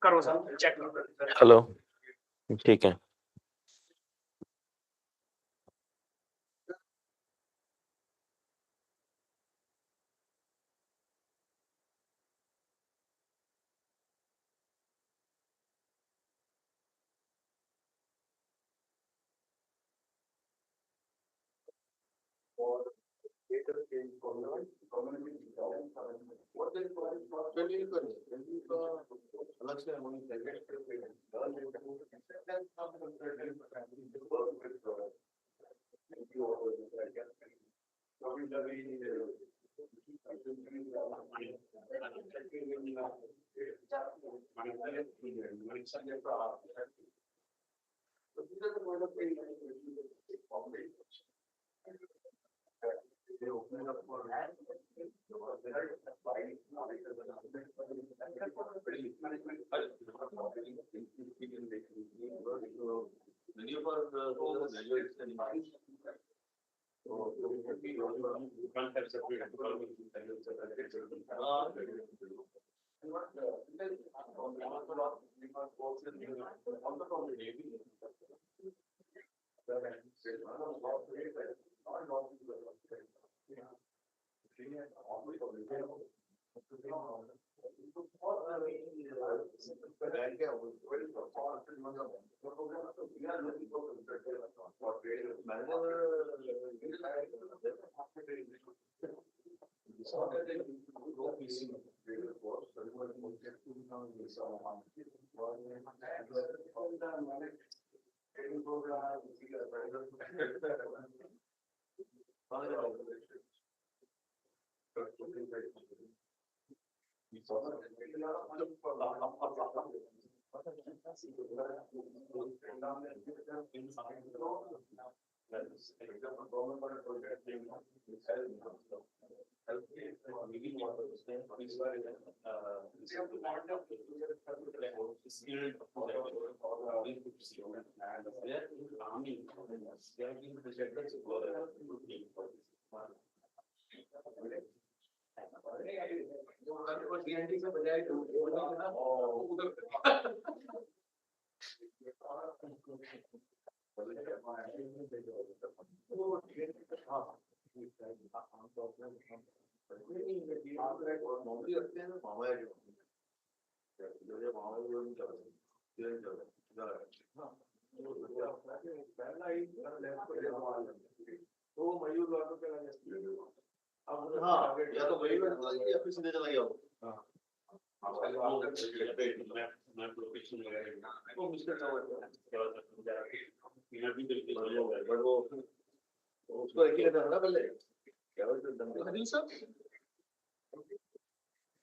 करो sir, check करो। Hello, ठीक है।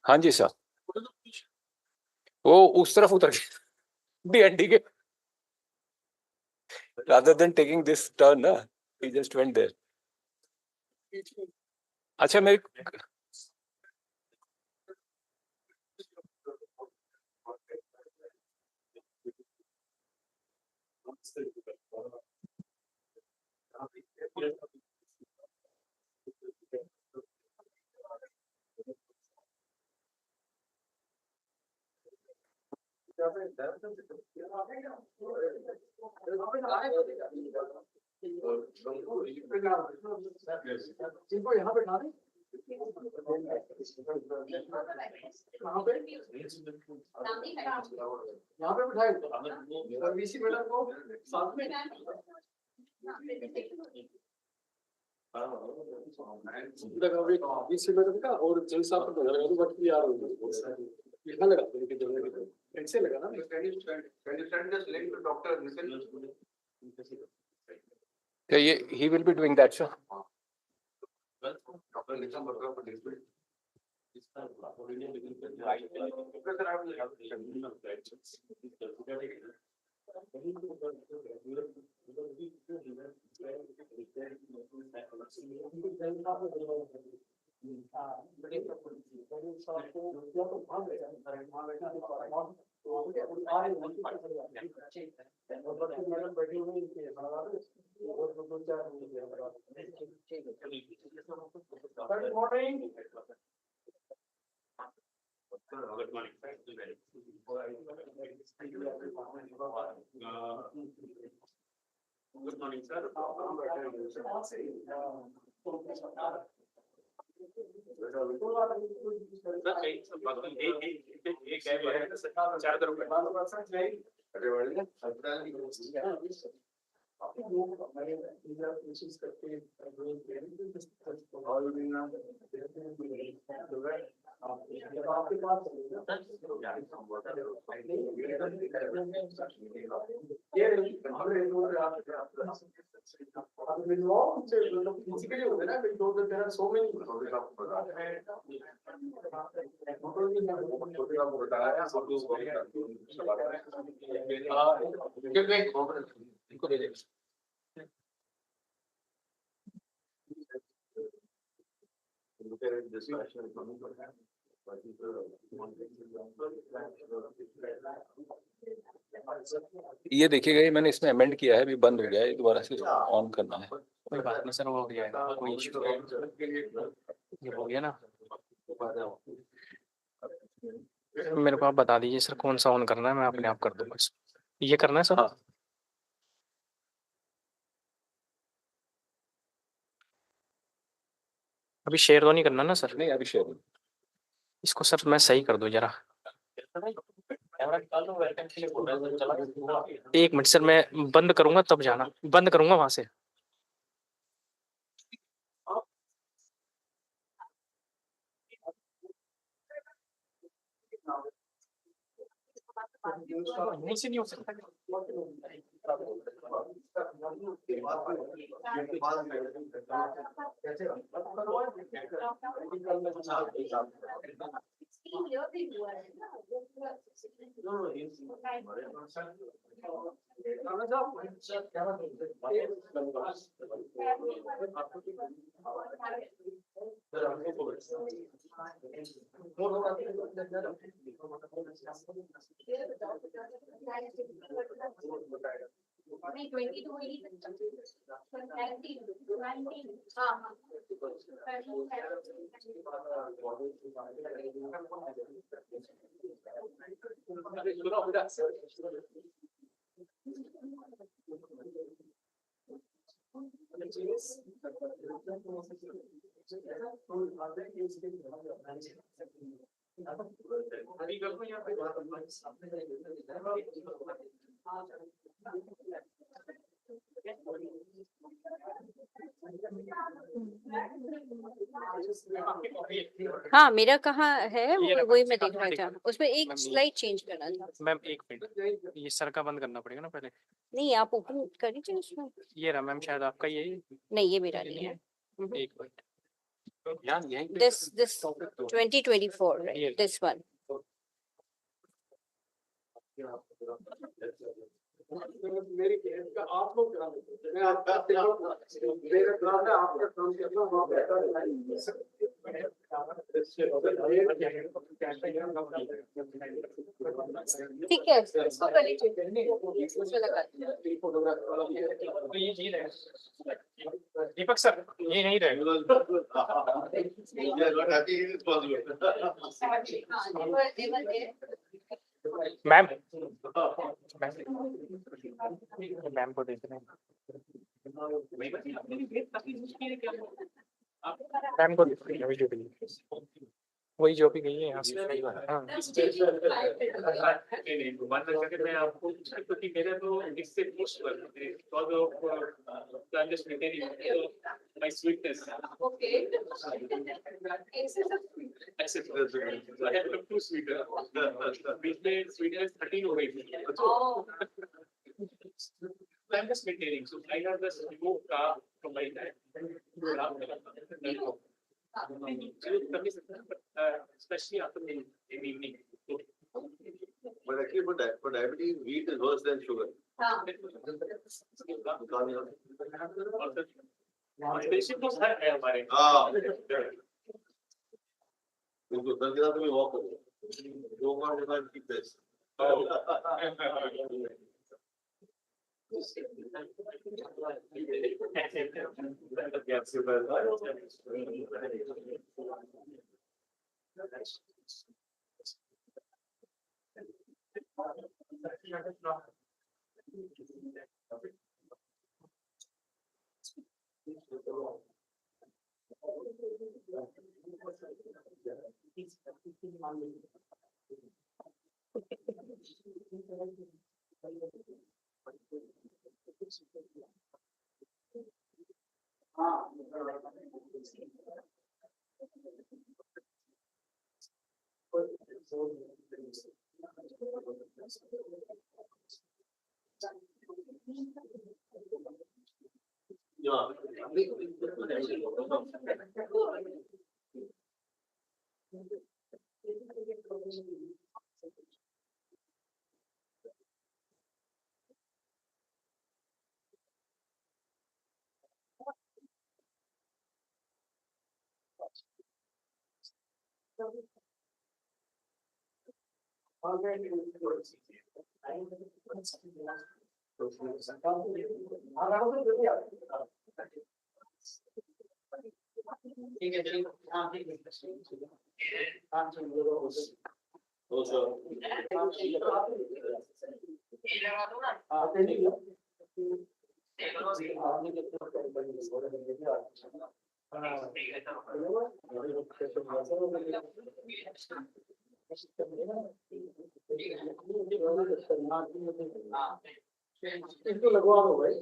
हाँ जी सर, वो उस तरफ उतर DND के rather than taking this turn ना, he just went there. अच्छा मेरे यहाँ पे कहाँ यहाँ पे बिठाए और VC मैडम को साथ में VC मैडम का और जल साहब का लगा तो बात यार लिखा लगा कैसे लगा ना ये he will be doing that, sir. Good morning. Good morning, sir. ये देखिएगा, ये मैंने इसमें अमेंड किया है, अभी बंद हो गया है, दोबारा से ऑन करना है। कोई बात नहीं सर, वो हो गया है, कोई इशू है, ये हो गया ना। मेरे को आप बता दीजिए सर कौन सा ऑन करना है, मैं अपने आप कर दूंगा इसको। ये करना है सर? हाँ। अभी शेयर तो नहीं करना ना सर? नहीं, अभी शेयर नहीं। इसको सर मैं सही कर दूं जरा, एक मिनट सर, मैं बंद करूंगा तब जाना, बंद करूंगा वहां से। नहीं से नहीं हो सकता। हाँ, मेरा कहाँ है ये रखा, वही मैं देख हाँ, रहा था, उसमें एक मैम, स्लाइड चेंज करना था। मैम एक मिनट, ये सर का बंद करना पड़ेगा ना पहले। नहीं, आप ओपन कर दीजिए उसमें। ये रहा मैम, शायद आपका ये नहीं, ये मेरा नहीं है। एक minute, This 2024, right? This one. आप लोग मैं आपका मेरा काम है आपका काम करना। ठीक है, इसको कर लीजिए। दीपक सर ये नहीं रहेगा। मैम मैम को देख रहे हैं, मैम को देख रहे हैं, वही जो भी गई है यहाँ से। हाँ मैं आपको क्योंकि मेरा तो इससे because of I'm just maintaining my sweetness. Okay. Excess. I have become too sweet. Which made sweetness 13 हो गई थी। Oh. I'm just maintaining. So I have this removed carb from my diet. Especially after in evening. But actually, for diabetes, wheat is worse than sugar. Patient तो है हमारे। हाँ। बिल्कुल, sir के साथ भी walk करो। Walk on the side, keep this. इसको लगवा दो भाई।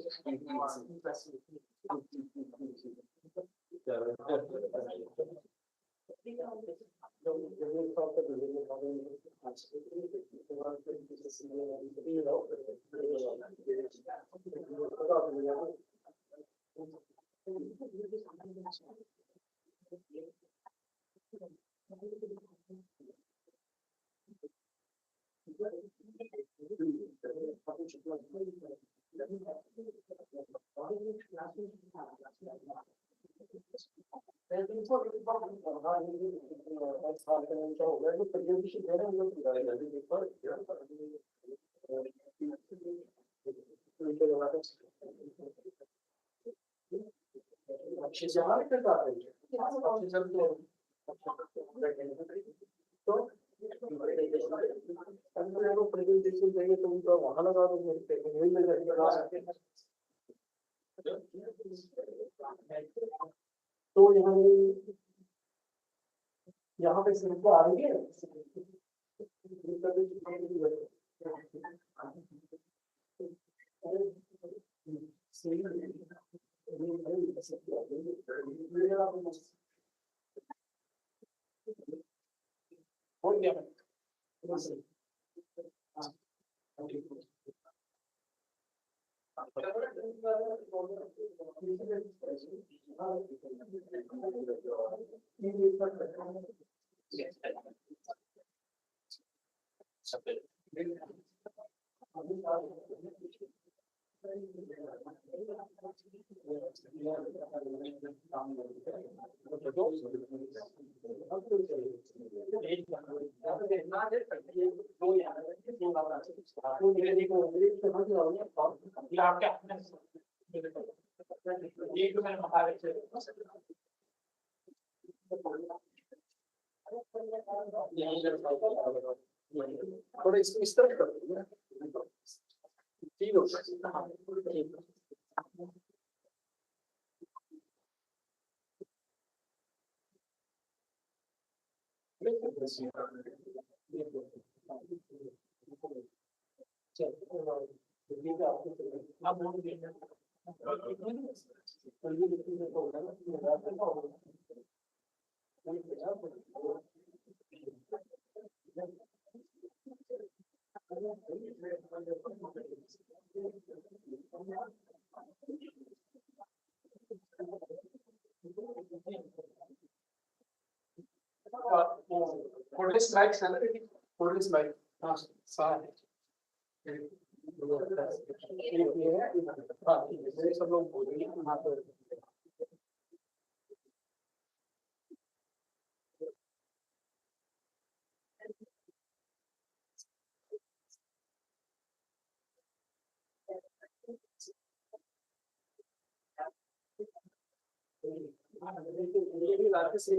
तो यहाँ पे सिर्फ आ रही है। हो गया थोड़ा इस तरफ कर दो। ठीक है। This mic, hold this mic. हाँ, साथ है। हाँ, सब लोग बोलेंगे हाँ तो ये भी रात से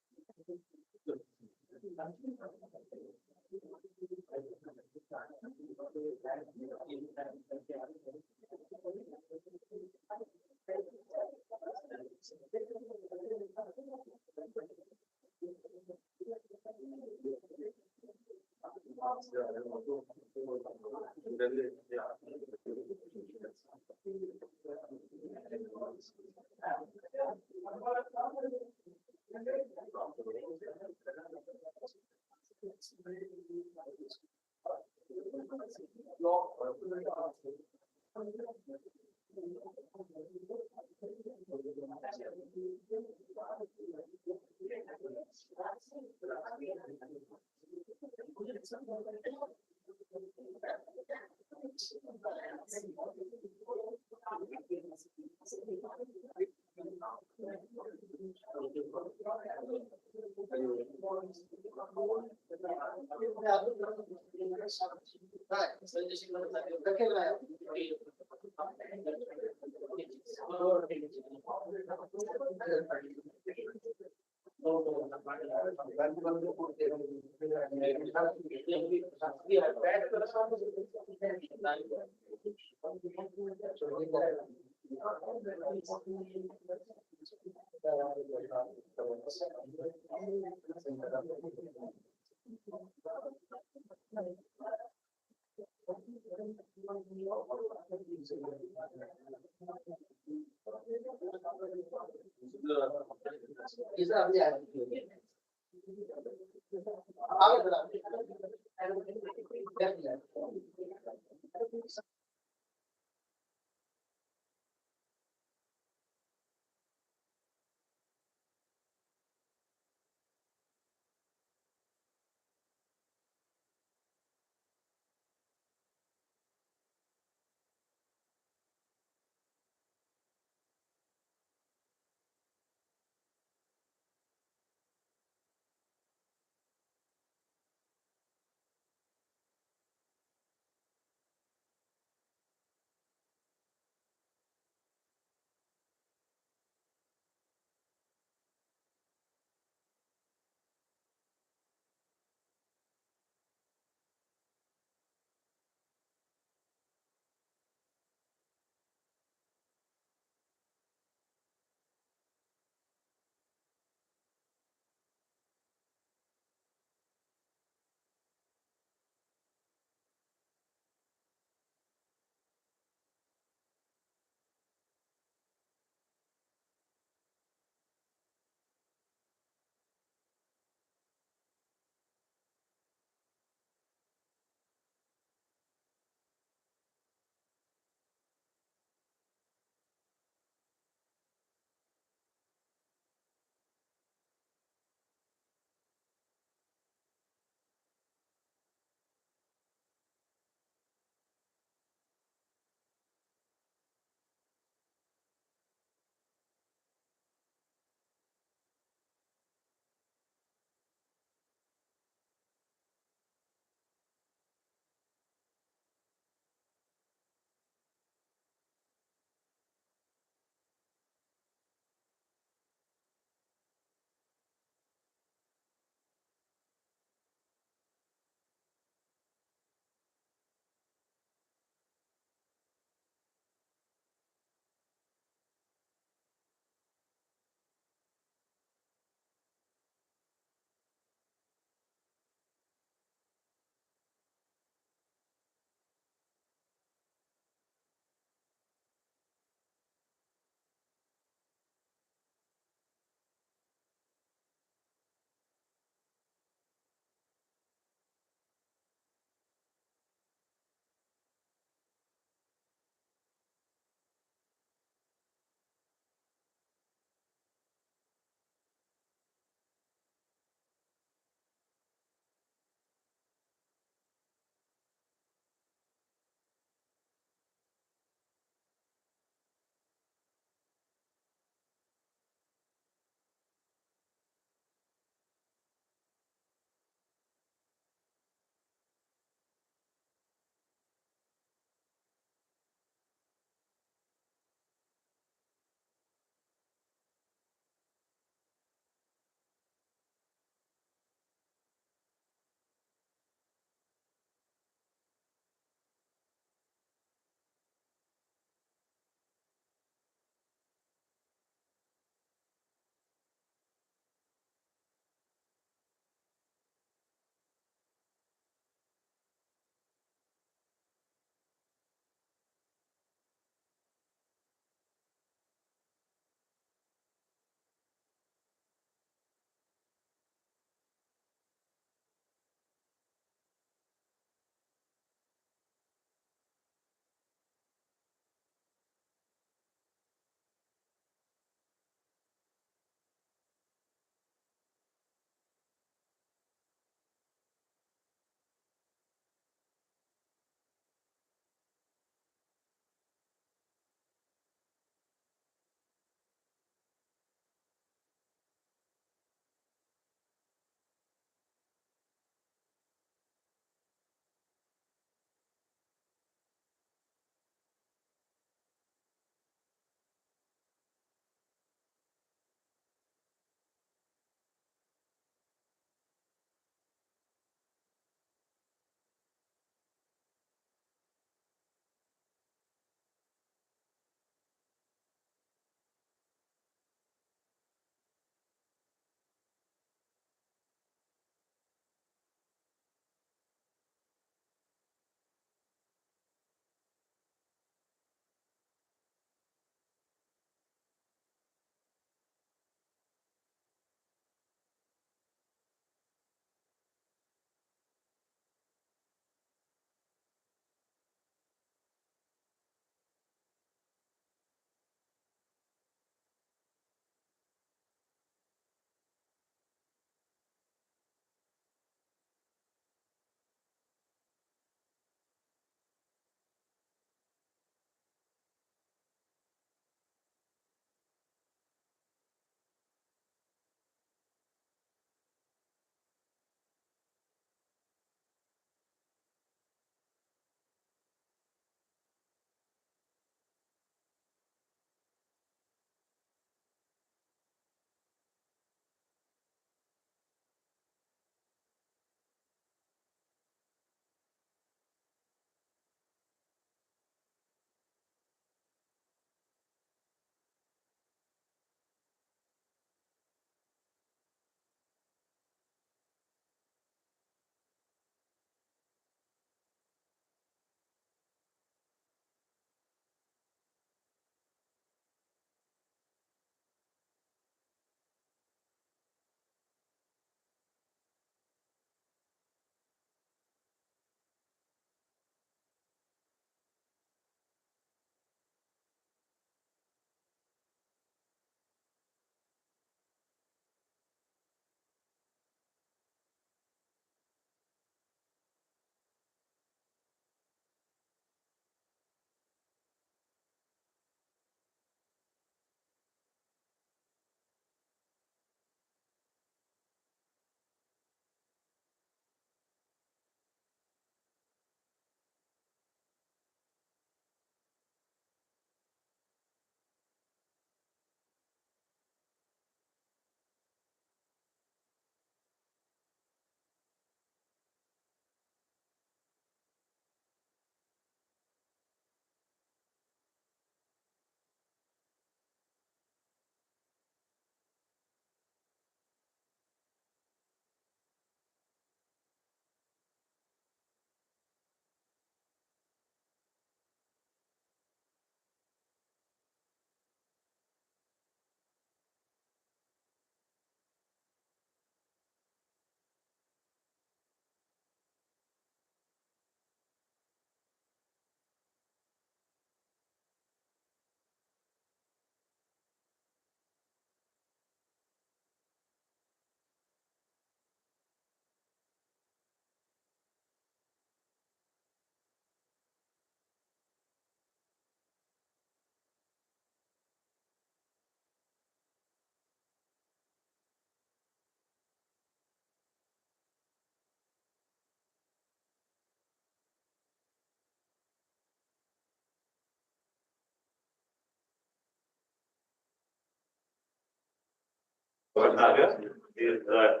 Naga is the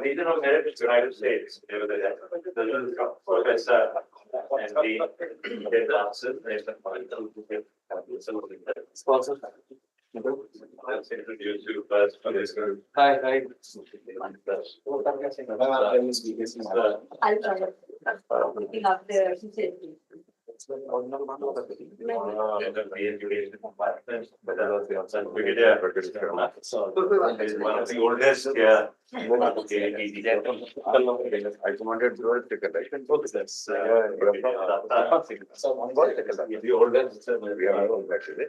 region of United States. Professor and the answer. Sponsor. Let's introduce you first. Hi. One of the oldest here. I wanted to take a election. The oldest. We are all actually.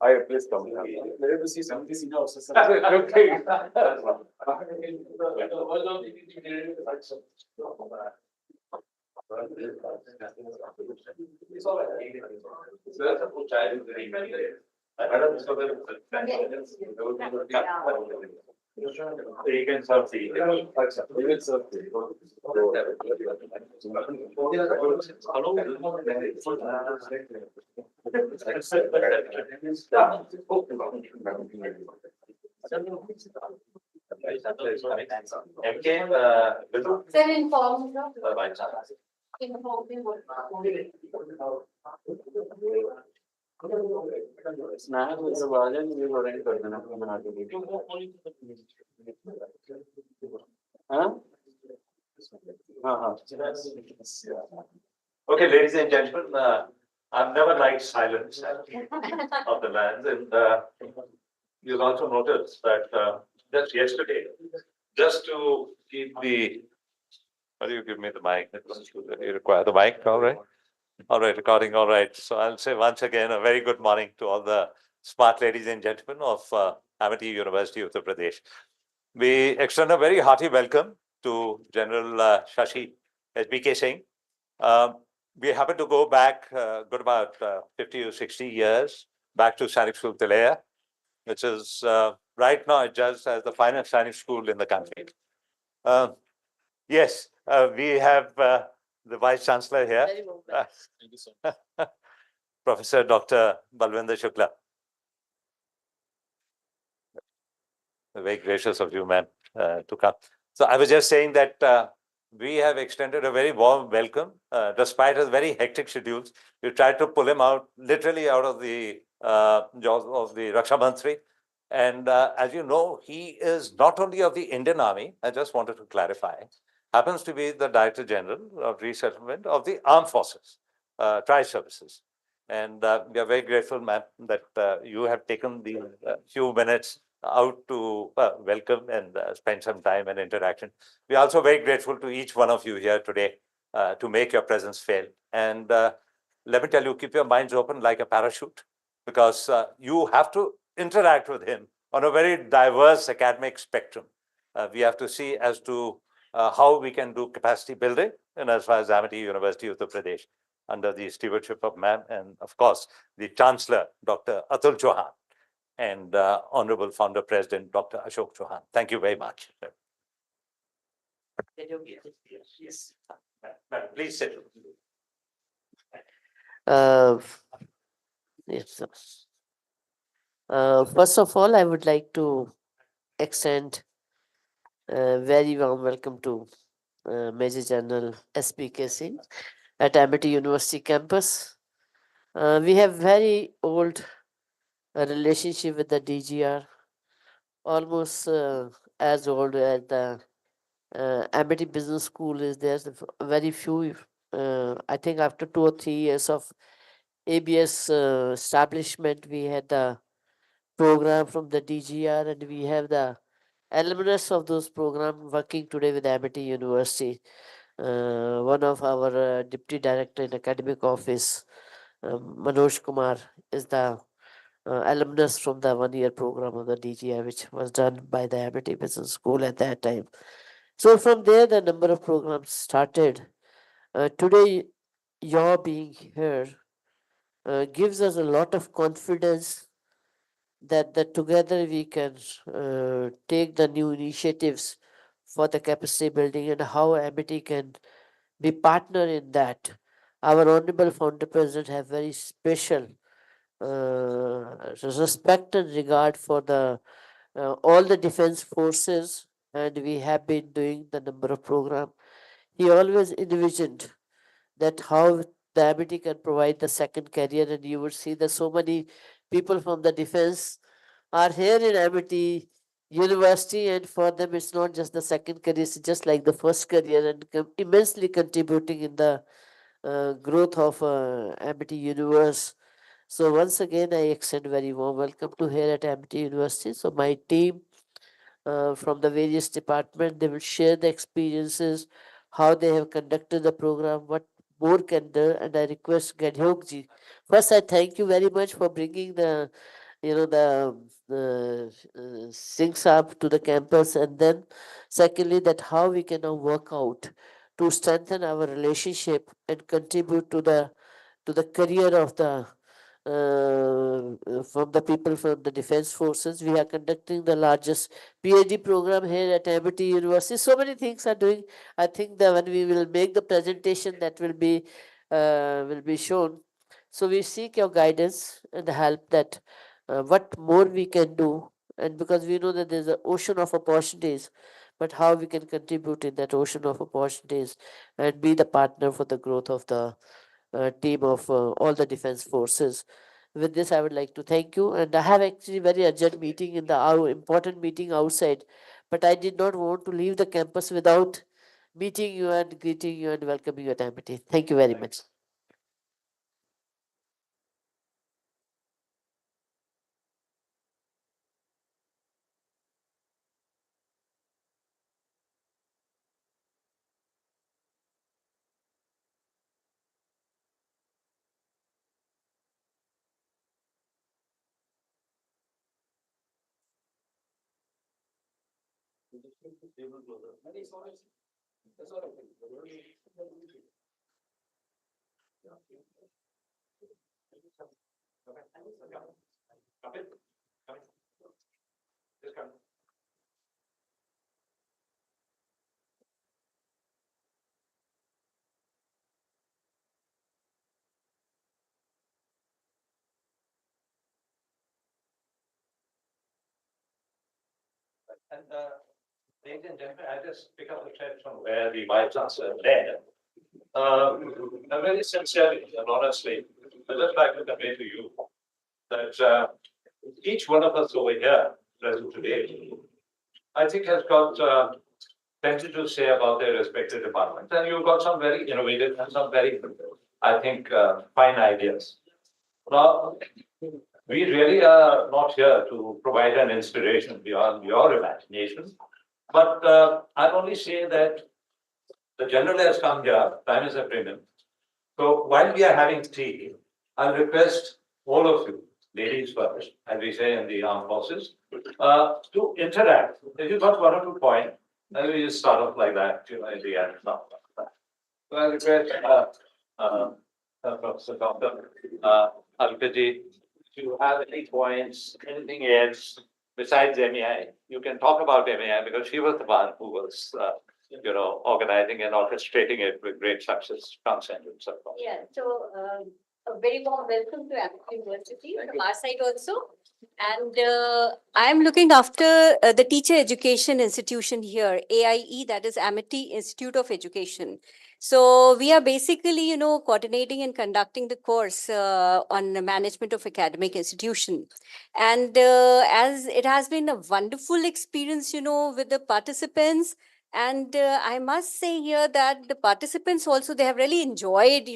I please come. Let me see something else. Okay. You can serve tea. We will serve tea. MK, Sir, inform. Okay, ladies and gentlemen, I've never liked silence of the lands, and you'll also notice that just yesterday, just to keep the, how do you give me the mic? You require the mic, all right? All right, recording, all right. So I'll say once again, a very good morning to all the smart ladies and gentlemen of Amity University, Uttar Pradesh. We extend a very hearty welcome to General Shashi SBK Singh. We happen to go back good about 50 or 60 years back to Sainik School Tilea, which is right now judged as the finest Sainik school in the country. Yes, we have the Vice Chancellor here, Thank you, sir. Professor Dr. Balwinder Shukla. Very gracious of you, ma'am, to come. So I was just saying that we have extended a very warm welcome, despite his very hectic schedules. We tried to pull him out, literally out of the jaws of the Raksha Mantri. And as you know, he is not only of the Indian Army, I just wanted to clarify, happens to be the Director General of Resettlement of the Armed Forces, Tri-Services. And we are very grateful, ma'am, that you have taken the few minutes out to welcome and spend some time and interaction. We are also very grateful to each one of you here today to make your presence felt. And let me tell you, keep your minds open like a parachute, because you have to interact with him on a very diverse academic spectrum. We have to see as to how we can do capacity building, and as far as Amity University, Uttar Pradesh, under the stewardship of ma'am and of course the Chancellor, Dr. Atul Chauhan, and Honorable Founder President, Dr. Ashok Chauhan. Thank you very much. Yes. Please sit. Yes, sir. First of all, I would like to extend a very warm welcome to Major General SBK Singh at Amity University campus. We have very old relationship with the DGR, almost as old as the Amity Business School is. There's very few, I think after 2 or 3 years of ABS establishment, we had the program from the DGR, and we have the alumnus of those programs working today with Amity University. One of our Deputy Director in Academic Office, Manoj Kumar, is the alumnus from the 1-year program of the DGI, which was done by the Amity Business School at that time. So from there, the number of programs started. Today, your being here gives us a lot of confidence that together we can take the new initiatives for the capacity building and how Amity can be partner in that. Our honorable founder president have very special respect and regard for the all the defense forces, and we have been doing the number of program. He always envisioned that how the Amity can provide the second career, and you would see that so many people from the defense are here in Amity University, and for them it's not just the second career, it's just like the first career, and immensely contributing in the growth of Amity Universe. So once again, I extend very warm welcome to here at Amity University. So my team from the various departments, they will share the experiences, how they have conducted the program, what more can do, and I request Gadhyok ji. First, I thank you very much for bringing the Singh Saab to the campus, and then secondly, that how we can now work out to strengthen our relationship and contribute to the career of the from the people from the defense forces. We are conducting the largest PhD program here at Amity University. So many things are doing. I think that when we will make the presentation, that will be shown. So we seek your guidance and help that what more we can do, and because we know that there's an ocean of opportunities, but how we can contribute in that ocean of opportunities and be the partner for the growth of the team of all the defense forces. With this, I would like to thank you. And I have actually very urgent meeting in the important meeting outside, but I did not want to leave the campus without meeting you and greeting you and welcoming you at Amity. Thank you very much. And ladies and gentlemen, I just pick up the thread from where the Vice Chancellor led. I'm very sincerely and honestly, I'd just like to convey to you that each one of us over here present today, I think has got plenty to say about their respective departments. And you've got some very innovative and some very, I think, fine ideas. Now, we really are not here to provide an inspiration beyond your imagination, but I'll only say that the general has come here, time is apremium. So while we are having tea, I'll request all of you, ladies first, as we say in the armed forces, to interact. If you've got one or two points, then we just start off like that, at the end. So I request Professor Dr. Alkaji, if you have any points, anything else besides MAI, you can talk about MAI because she was the one who was, organizing and orchestrating it with great success, consent and so on. Yeah, so a very warm welcome to Amity University from our side also. And I'm looking after the teacher education institution here, AIE, that is Amity Institute of Education. So we are basically, coordinating and conducting the course on the management of academic institution. And as it has been a wonderful experience, with the participants. And I must say here that the participants also, they have really enjoyed,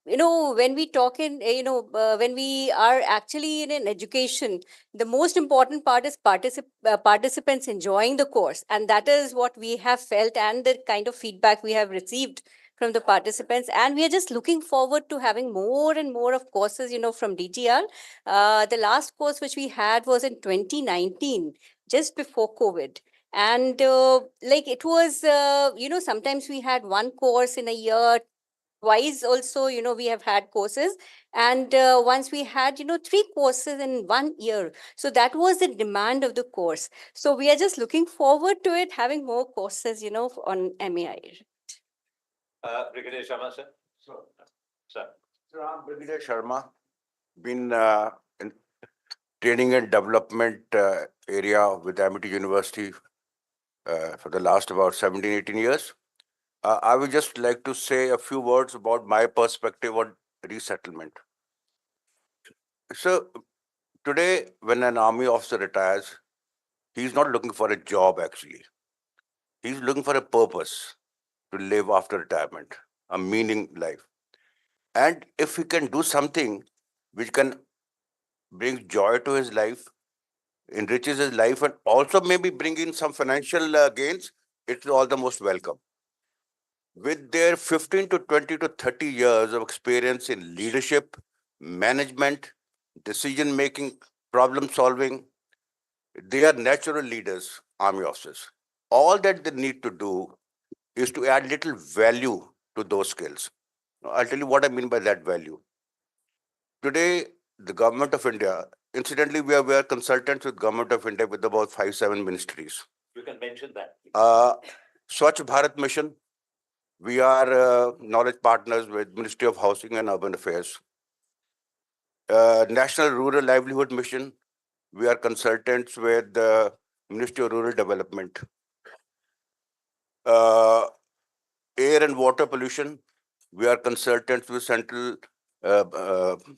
when we talk in, when we are actually in an education, the most important part is participants enjoying the course. And that is what we have felt and the kind of feedback we have received from the participants. And we are just looking forward to having more and more of courses, from DTR. The last course which we had was in 2019, just before COVID. And it was, sometimes we had one course in a year, wise also, we have had courses. And once we had, 3 courses in 1 year. So that was the demand of the course. So we are just looking forward to it, having more courses, on MAI. Brigadier Sharma, sir. Sir. Sir, I'm Brigadier Sharma, been in training and development area with Amity University for the last about 17, 18 years. I would just like to say a few words about my perspective on resettlement. So today, when an army officer retires, he's not looking for a job actually. He's looking for a purpose to live after retirement, a meaning life. And if he can do something which can bring joy to his life, enriches his life, and also maybe bring in some financial gains, it's all the most welcome. With their 15 to 20 to 30 years of experience in leadership, management, decision making, problem solving, they are natural leaders, army officers. All that they need to do is to add little value to those skills. Now, I'll tell you what I mean by that value. Today, the government of India, incidentally, we are consultants with government of India with about 5-7 ministries. You can mention that. Swachh Bharat Mission, we are knowledge partners with Ministry of Housing and Urban Affairs. National Rural Livelihood Mission, we are consultants with the Ministry of Rural Development. Air and water pollution, we are consultants with Central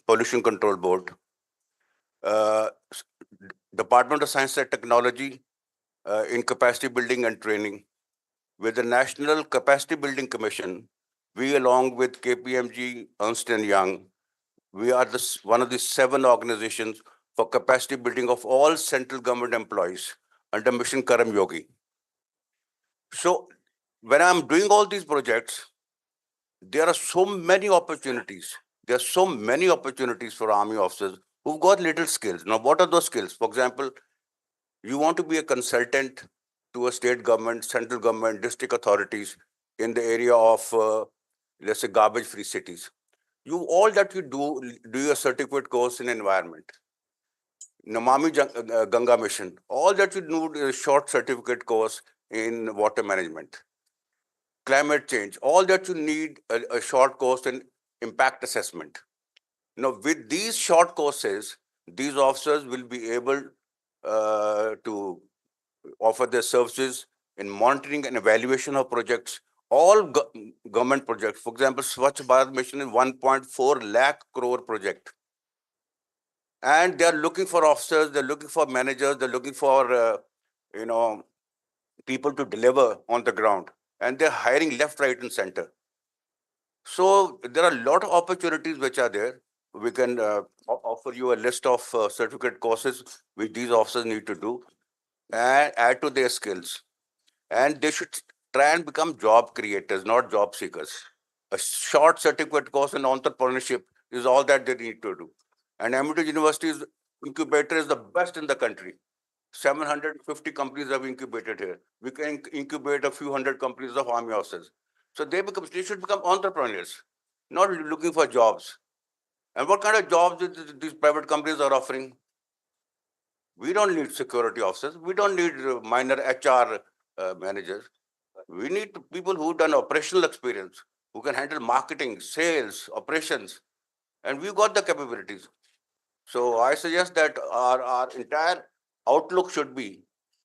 Pollution Control Board. Department of Science and Technology in capacity building and training. With the National Capacity Building Commission, we along with KPMG, Ernst & Young, we are one of the 7 organizations for capacity building of all central government employees under Mission Karam Yogi. So when I'm doing all these projects, there are so many opportunities. There are so many opportunities for army officers who've got little skills. Now, what are those skills? For example, you want to be a consultant to a state government, central government, district authorities in the area of, let's say, garbage-free cities. All that you do a certificate course in environment. Namami Ganga Mission, all that you do is a short certificate course in water management. Climate change, all that you need a short course in impact assessment. Now, with these short courses, these officers will be able to offer their services in monitoring and evaluation of projects, all government projects. For example, Swachh Bharat Mission is 1.4 lakh crore project. And they are looking for officers, they're looking for managers, they're looking for, people to deliver on the ground. And they're hiring left, right, and center. So there are a lot of opportunities which are there. We can offer you a list of certificate courses which these officers need to do and add to their skills. And they should try and become job creators, not job seekers. A short certificate course in entrepreneurship is all that they need to do. And Amity University's incubator is the best in the country. 750 companies have incubated here. We can incubate a few hundred companies of army officers. So they should become entrepreneurs, not looking for jobs. And what kind of jobs these private companies are offering? We don't need security officers. We don't need minor HR managers. We need people who've done operational experience, who can handle marketing, sales, operations, and we've got the capabilities. So I suggest that our entire outlook should be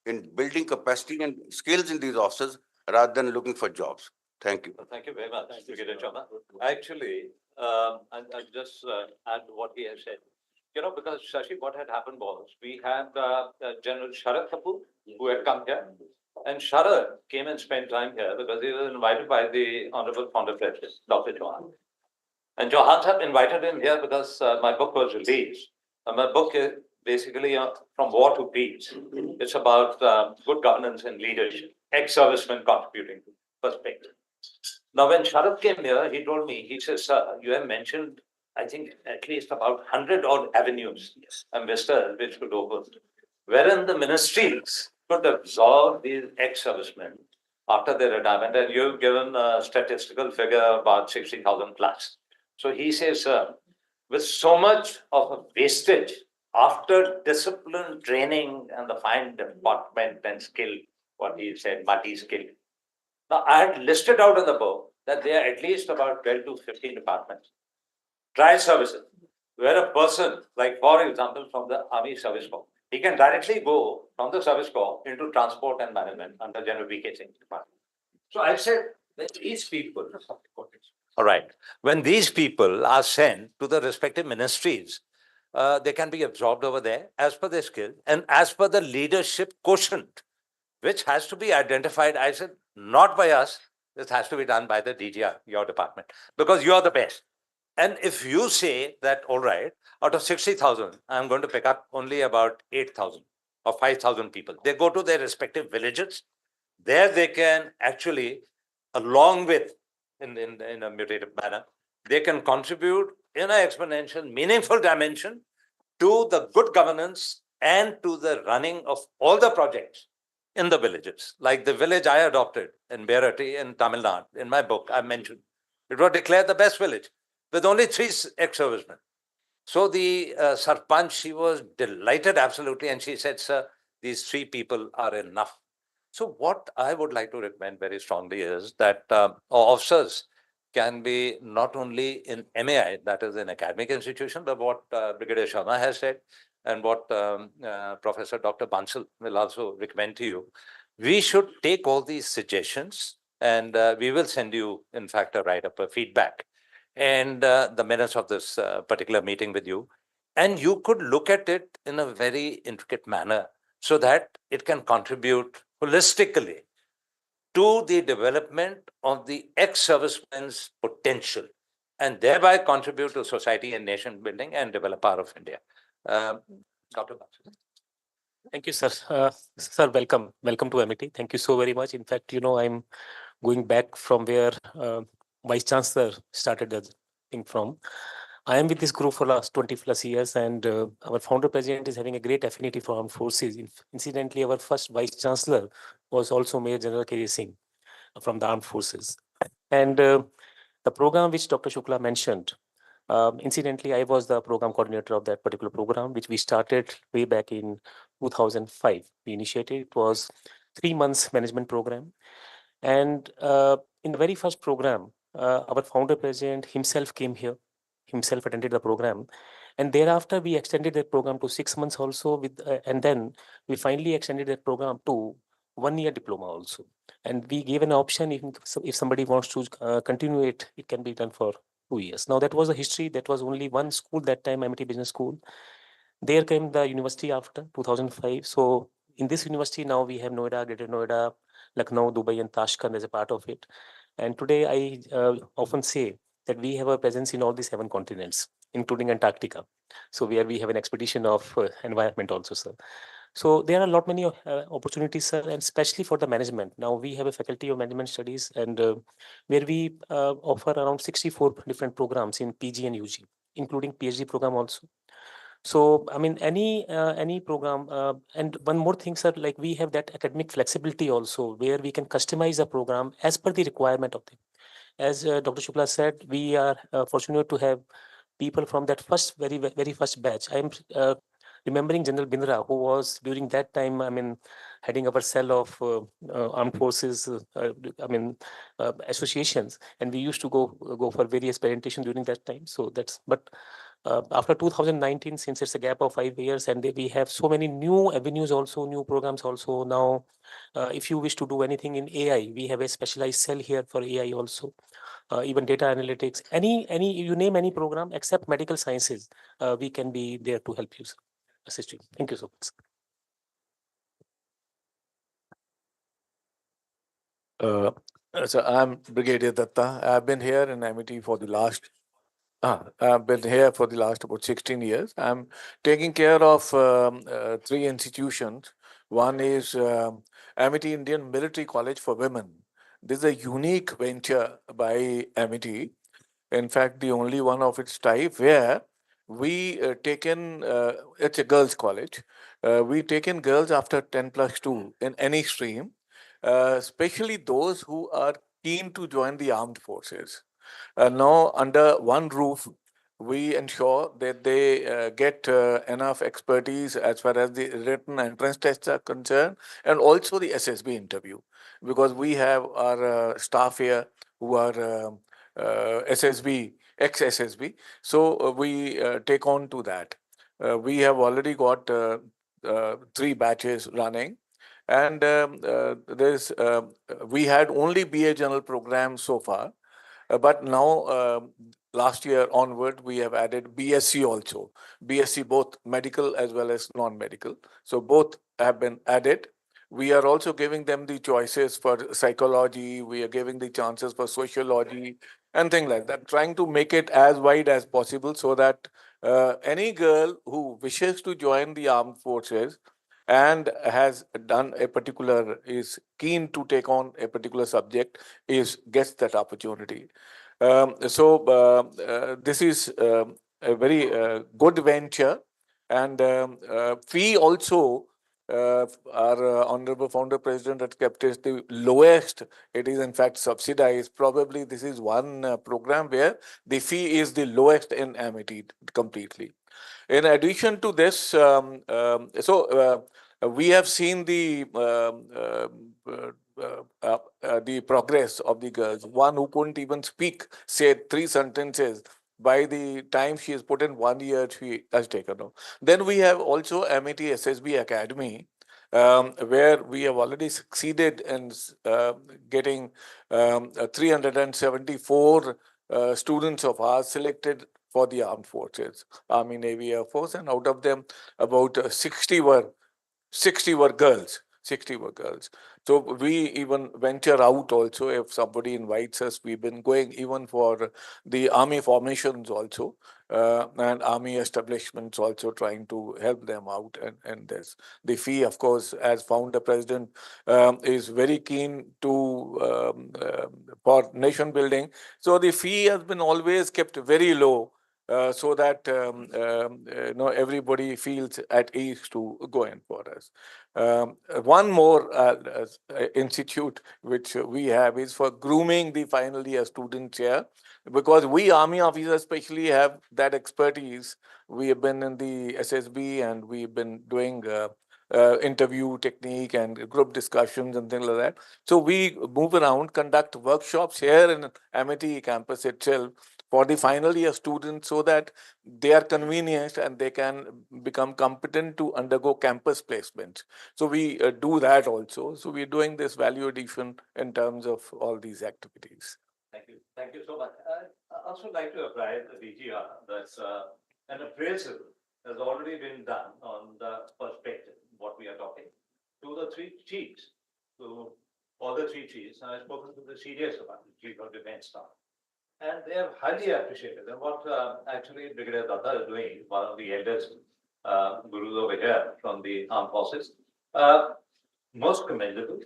in building capacity and skills in these officers rather than looking for jobs. Thank you. Thank you very much, Brigadier Sharma. Actually, I'll just add to what he has said. Because Shashi, what had happened was we had General Sharad Kapoor who had come here, and Sharad came and spent time here because he was invited by the Honorable Founder President, Dr. Chauhan. And Chauhan had invited him here because my book was released. My book is basically From War to Peace. It's about good governance and leadership, ex-servicemen contributing to perspective. Now, when Sharad came here, he told me, he says, sir, you have mentioned, I think, at least about 100 odd avenues and vistas which could open, wherein the ministries could absorb these ex-servicemen after their retirement, and you've given a statistical figure about 60,000 plus. So he says, sir, with so much of a wastage after discipline, training, and the fine department and skill, what he said, multi skill. Now, I had listed out in the book that there are at least about 12 to 15 departments. Trial services, where a person, like for example, from the Army Service Corps, he can directly go from the Service Corps into transport and management under General V.K. Singh's department. So I said, when these people, all right, when these people are sent to the respective ministries, they can be absorbed over there as per their skill and as per the leadership quotient, which has to be identified. I said, not by us, this has to be done by the DGR, your department, because you are the best. And if you say that, all right, out of 60,000, I'm going to pick up only about 8,000 or 5,000 people, they go to their respective villages. There they can actually, along with, in a mutative manner, they can contribute in an exponential, meaningful dimension to the good governance and to the running of all the projects in the villages. Like the village I adopted in Berati in Tamil Nadu, in my book, I mentioned, it was declared the best village with only 3 ex-servicemen. So the Sarpanch, she was delighted absolutely, and she said, sir, these 3 people are enough. So what I would like to recommend very strongly is that officers can be not only in MAI, that is an academic institution, but what Brigadier Sharma has said and what Professor Dr. Bansal will also recommend to you. We should take all these suggestions and we will send you, in fact, a write-up, a feedback and the minutes of this particular meeting with you. And you could look at it in a very intricate manner so that it can contribute holistically to the development of the ex-servicemen's potential and thereby contribute to society and nation building and develop power of India. Dr. Bansal. Thank you, sir. Sir, welcome. Welcome to MIT. Thank you so very much. In fact, I'm going back from where Vice Chancellor started the thing from. I am with this group for last 20 plus years, and our founder president is having a great affinity for armed forces. Incidentally, our first Vice Chancellor was also Major General K. Singh from the armed forces. And the program which Dr. Shukla mentioned, incidentally, I was the program coordinator of that particular program, which we started way back in 2005. We initiated, it was 3 months management program. And in the very first program, our founder president himself came here, himself attended the program. And thereafter, we extended that program to 6 months also, and then we finally extended that program to 1 year diploma also. And we gave an option, if somebody wants to continue it, it can be done for 2 years. Now, that was the history. That was only one school that time, MIT Business School. There came the university after 2005. So in this university, now we have Noida, Greater Noida, Lucknow, Dubai, and Tashkent as a part of it. And today I often say that we have a presence in all the 7 continents, including Antarctica. So where we have an expedition of environment also, sir. So there are many opportunities, sir, and especially for the management. Now we have a faculty of management studies, and where we offer around 64 different programs in PG and UG, including PhD program also. So, I mean, any program, and one more thing, sir, like we have that academic flexibility also, where we can customize a program as per the requirement of them. As Dr. Shukla said, we are fortunate to have people from that very first batch. I am remembering General Bindra, who was during that time, I mean, heading our cell of armed forces, associations, and we used to go for various presentation during that time. So that's, but after 2019, since it's a gap of 5 years, and we have so many new avenues also, new programs also. Now, if you wish to do anything in AI, we have a specialized cell here for AI also. Even data analytics, you name any program except medical sciences, we can be there to help you, assist you. Thank you so much. So I'm Brigadier Datta. I've been here in MIT for the last about 16 years. I'm taking care of 3 institutions. One is MIT Indian Military College for Women. This is a unique venture by MIT. In fact, the only one of its type where we it's a girls' college. We take in girls after 10+2 in any stream. especially those who are keen to join the armed forces. Now, under one roof, we ensure that they get enough expertise as far as the written entrance tests are concerned, and also the SSB interview, because we have our staff here who are SSB, ex-SSB. So we take on to that. We have already got 3 batches running. And we had only BA General program so far. But now, last year onward, we have added BSc also. BSc, both medical as well as non-medical. So both have been added. We are also giving them the choices for psychology. We are giving the chances for sociology and things like that, trying to make it as wide as possible so that any girl who wishes to join the armed forces and has done a particular, is keen to take on a particular subject, gets that opportunity. This is a very good venture, and fee also, our Honorable Founder President had kept it the lowest. It is in fact subsidized. Probably this is one program where the fee is the lowest in Amity completely. In addition to this, we have seen the progress of the girls. One who couldn't even speak said 3 sentences. By the time she is put in 1 year, she has taken off. Then we have also Amity SSB Academy, where we have already succeeded in getting 374 students of ours selected for the armed forces, Army, Navy, Air Force, and out of them, about 60 were girls. 60 were girls. So we even venture out also. If somebody invites us, we've been going even for the army formations also, and army establishments also, trying to help them out. And this, the fee, of course, as founder president, is very keen to for nation building. So the fee has been always kept very low. So that everybody feels at ease to go in for us. One more institute which we have is for grooming the final year students here, because we army officers especially have that expertise. We have been in the SSB and we've been doing interview technique and group discussions and things like that. So we move around, conduct workshops here in Amity campus itself for the final year students, so that they are convenienced and they can become competent to undergo campus placements. So we do that also. So we're doing this value addition in terms of all these activities. Thank you. Thank you so much. I also like to apply the DGR. That's an appraisal has already been done on the perspective, what we are talking, to the 3 chiefs, to all the 3 chiefs. And I've spoken to the CDS about the Chief of Defense Staff. And they have highly appreciated. And what actually Brigadier Datta is doing, one of the eldest gurus over here from the armed forces, most commendable.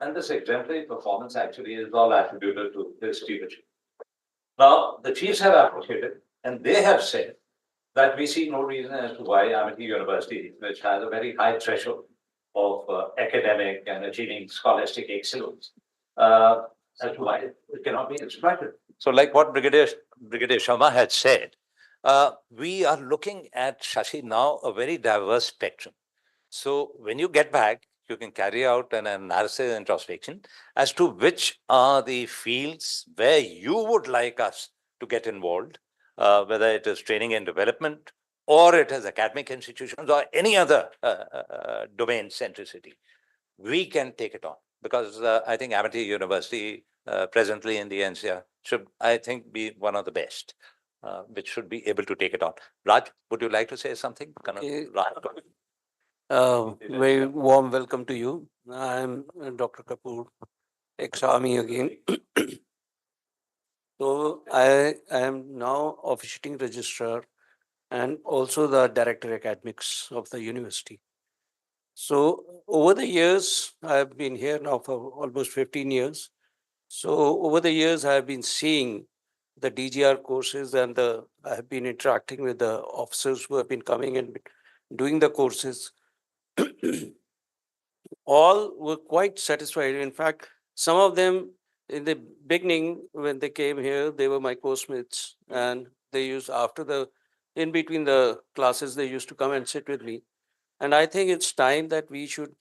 And this exemplary performance actually is all attributed to his chiefship. Now, the chiefs have appreciated, and they have said that we see no reason as to why Amity University, which has a very high threshold of academic and achieving scholastic excellence, as to why it cannot be exploited. So like what Brigadier Sharma had said, we are looking at, Shashi, now a very diverse spectrum. So when you get back, you can carry out an analysis introspection as to which are the fields where you would like us to get involved, whether it is training and development, or it is academic institutions, or any other domain centricity. We can take it on, because I think Amity University presently in the NCR should, I think, be one of the best, which should be able to take it on. Raj, would you like to say something? Very warm welcome to you. I'm Dr. Kapoor, ex-army again. So I am now officiating registrar and also the director academics of the university. So over the years, I've been here now for almost 15 years. So over the years, I've been seeing the DGR courses, and I have been interacting with the officers who have been coming and doing the courses. all were quite satisfied. In fact, some of them in the beginning, when they came here, they were my course mates, and they used in between the classes, they used to come and sit with me. And I think it's time that we should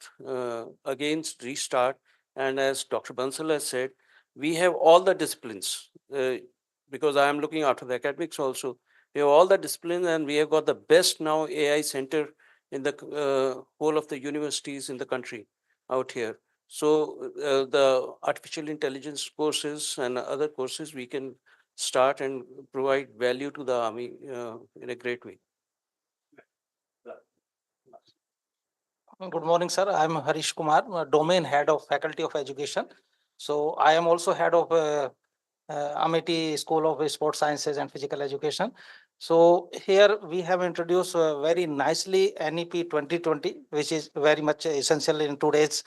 again restart. And as Dr. Bansal has said, we have all the disciplines, because I am looking after the academics also. We have all the disciplines, and we have got the best now AI center in the whole of the universities in the country out here. So the artificial intelligence courses and other courses, we can start and provide value to the army in a great way. Good morning, sir. I am Harish Kumar, domain head of Faculty of Education. So I am also head of Amity School of Sports Sciences and Physical Education. So here we have introduced very nicely NEP 2020, which is very much essential in today's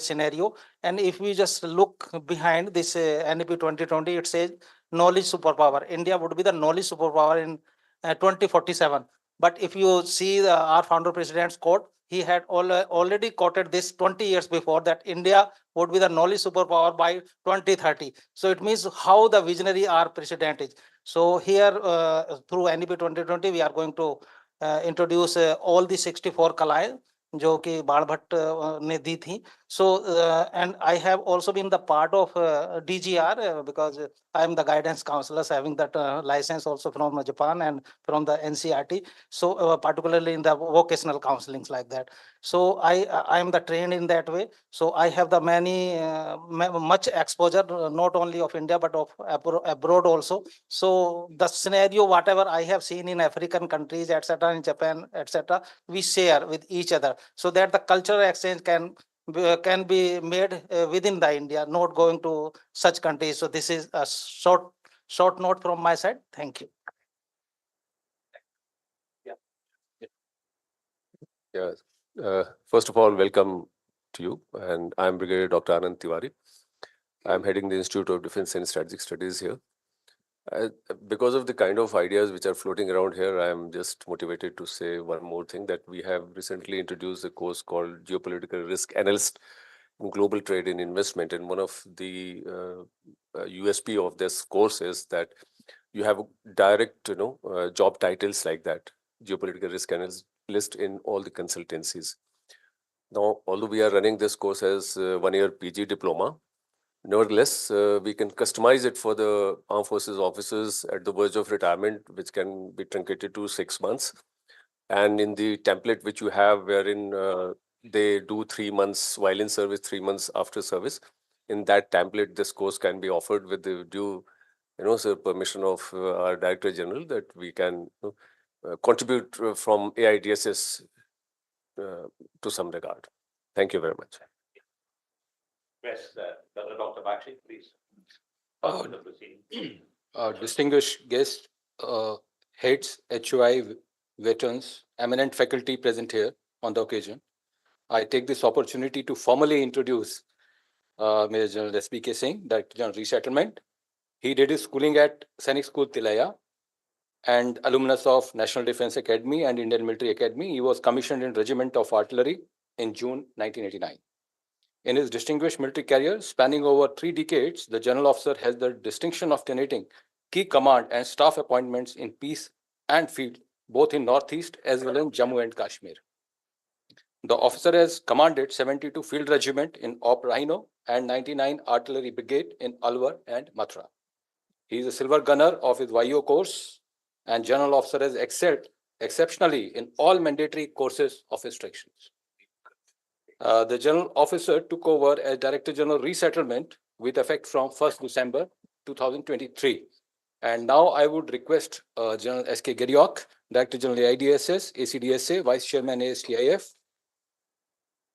scenario. And if we just look behind this NEP 2020, it says knowledge superpower. India would be the knowledge superpower in 2047. But if you see our founder president's quote, he had already quoted this 20 years before, that India would be the knowledge superpower by 2030. So it means how the visionary our president is. So here through NEP 2020, we are going to introduce all the 64 कलाएं जो कि बाण भट्ट ने दी थी. So and I have also been the part of DGR because I am the guidance counselor having that license also from Japan and from the NCRT. So particularly in the vocational counselings like that. So I am the trained in that way. So I have the much exposure not only of India but of abroad also. So the scenario whatever I have seen in African countries, etc., in Japan, etc., we share with each other so that the cultural exchange can be made within the India, not going to such countries. So this is a short note from my side. Thank you. Yeah. First of all, welcome to you. And I'm Brigadier Dr. Anand Tiwari. I'm heading the Institute of Defense and Strategic Studies here. Because of the kind of ideas which are floating around here, I'm just motivated to say one more thing, that we have recently introduced a course called Geopolitical Risk Analyst in Global Trade and Investment. And one of the USP of this course is that you have direct, job titles like that, Geopolitical Risk Analyst in all the consultancies. Now, although we are running this course as a one-year PG diploma, nevertheless, we can customize it for the armed forces officers at the verge of retirement, which can be truncated to 6 months. And in the template which you have, wherein they do 3 months while in service, 3 months after service, in that template, this course can be offered with the due, permission of our Director General, that we can contribute from AIDSS to some regard. Thank you very much. Yes, Dr. Bakshi, please. Distinguished guests, heads, HOI, veterans, eminent faculty present here on the occasion. I take this opportunity to formally introduce Major General SBK Singh, Director General Resettlement. He did his schooling at Sainik School, Tilaya, and alumnus of National Defense Academy and Indian Military Academy. He was commissioned in Regiment of Artillery in June 1989. In his distinguished military career, spanning over 3 decades, the general officer has the distinction of tenanting key command and staff appointments in peace and field, both in Northeast as well as Jammu and Kashmir. The officer has commanded 72 Field Regiment in Op Rhino and 99 Artillery Brigade in Alwar and Mathura. He is a silver gunner of his YO course, and general officer has excelled exceptionally in all mandatory courses of instructions. The general officer took over as Director General Resettlement with effect from 1st December 2023. And now I would request General S.K. Geriok, Director General IDSS, ACDSA, Vice Chairman ASTIF,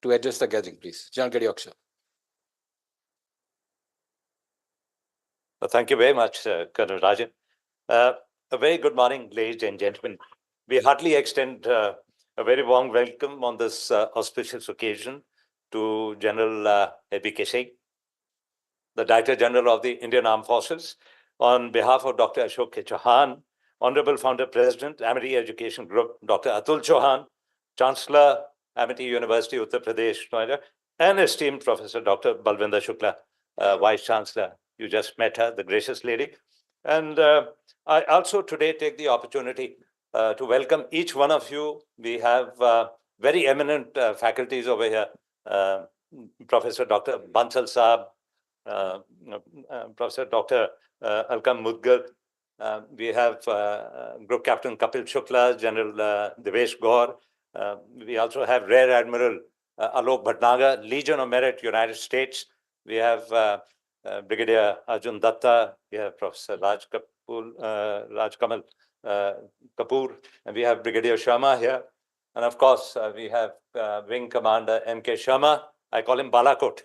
to address the gathering, please. General Geriok, sir. Thank you very much, Colonel Rajan. A very good morning, ladies and gentlemen. We heartily extend a very warm welcome on this auspicious occasion to General SBK Singh, the Director General of the Indian Armed Forces. On behalf of Dr. Ashok K. Chauhan, Honorable Founder President, Amity Education Group, Dr. Atul Chauhan, Chancellor Amity University, Uttar Pradesh, Noida, and esteemed Professor Dr. Balvinder Shukla, Vice Chancellor. You just met her, the gracious lady. And I also today take the opportunity to welcome each one of you. We have very eminent faculties over here. Professor Dr. Bansal Saab, Professor Dr. Alkam Mudgal. We have Group Captain Kapil Shukla, General Devesh Gaur. We also have Rear Admiral Alok Bhatnagar, Legion of Merit, United States. We have Brigadier Arjun Datta. We have Professor Raj Kamal Kapoor, and we have Brigadier Sharma here. And of course, we have Wing Commander M.K. Sharma. I call him Balakot,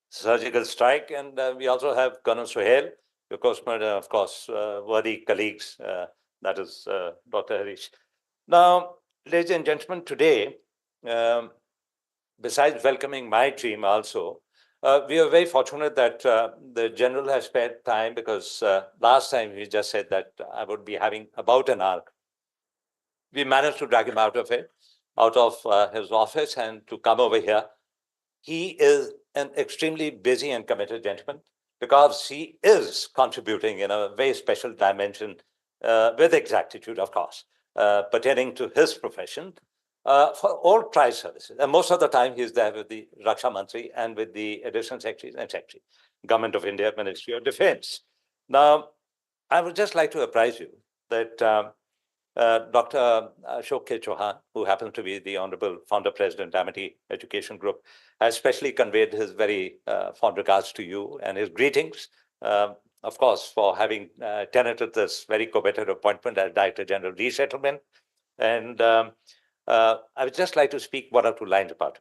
surgical strike. And we also have Colonel Suhail, of course, worthy colleagues, that is Dr. Harish. Now, ladies and gentlemen, today, besides welcoming my team also, we are very fortunate that the General has spared time, because last time he just said that I would be having about an hour. We managed to drag him out of his office and to come over here. He is an extremely busy and committed gentleman, because he is contributing in a very special dimension, with exactitude, of course, pertaining to his profession, for all tri-services. And most of the time, he's there with the Raksha Mantri and with the Additional Secretaries and Secretary, Government of India, Ministry of Defense. Now, I would just like to apprise you that Dr. Ashok K. Chauhan, who happens to be the Honorable Founder President, Amity Education Group, has specially conveyed his very fond regards to you and his greetings, of course, for having tenanted this very coveted appointment as Director General Resettlement. And I would just like to speak one or two lines about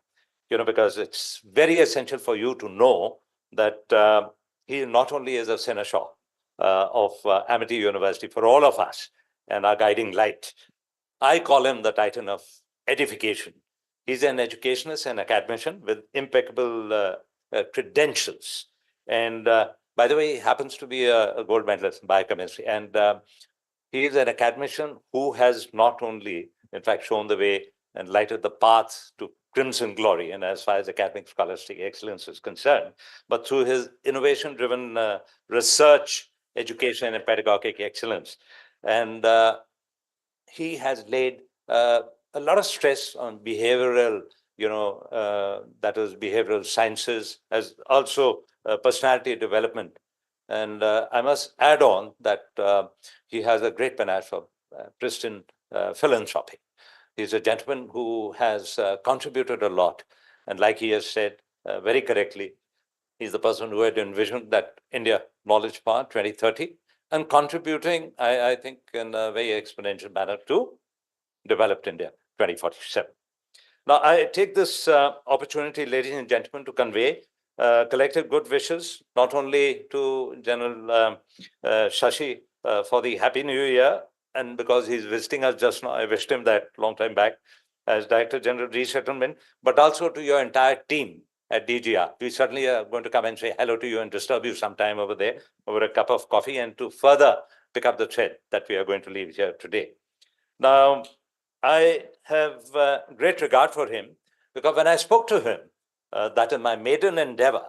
it, because it's very essential for you to know that he not only is a seneschal of Amity University for all of us, and our guiding light. I call him the Titan of edification. He's an educationist and academician with impeccable credentials. And by the way, he happens to be a gold medalist in biochemistry. And he is an academician who has not only, in fact, shown the way and lighted the path to crimson glory, and as far as academic scholastic excellence is concerned, but through his innovation-driven research, education, and pedagogic excellence. And he has laid a lot of stress on behavioral, that is behavioral sciences, as also personality development. And I must add on that he has a great panache for pristine philanthropy. He's a gentleman who has contributed a lot. And like he has said very correctly, he's the person who had envisioned that India Knowledge Power 2030, and contributing, I think, in a very exponential manner to developed India 2047. Now, I take this opportunity, ladies and gentlemen, to convey collective good wishes, not only to General Shashi for the Happy New Year, and because he's visiting us just now, I wished him that long time back as Director General Resettlement, but also to your entire team at DGR. We certainly are going to come and say hello to you and disturb you sometime over there, over a cup of coffee, and to further pick up the thread that we are going to leave here today. Now, I have great regard for him, because when I spoke to him, that in my maiden endeavor,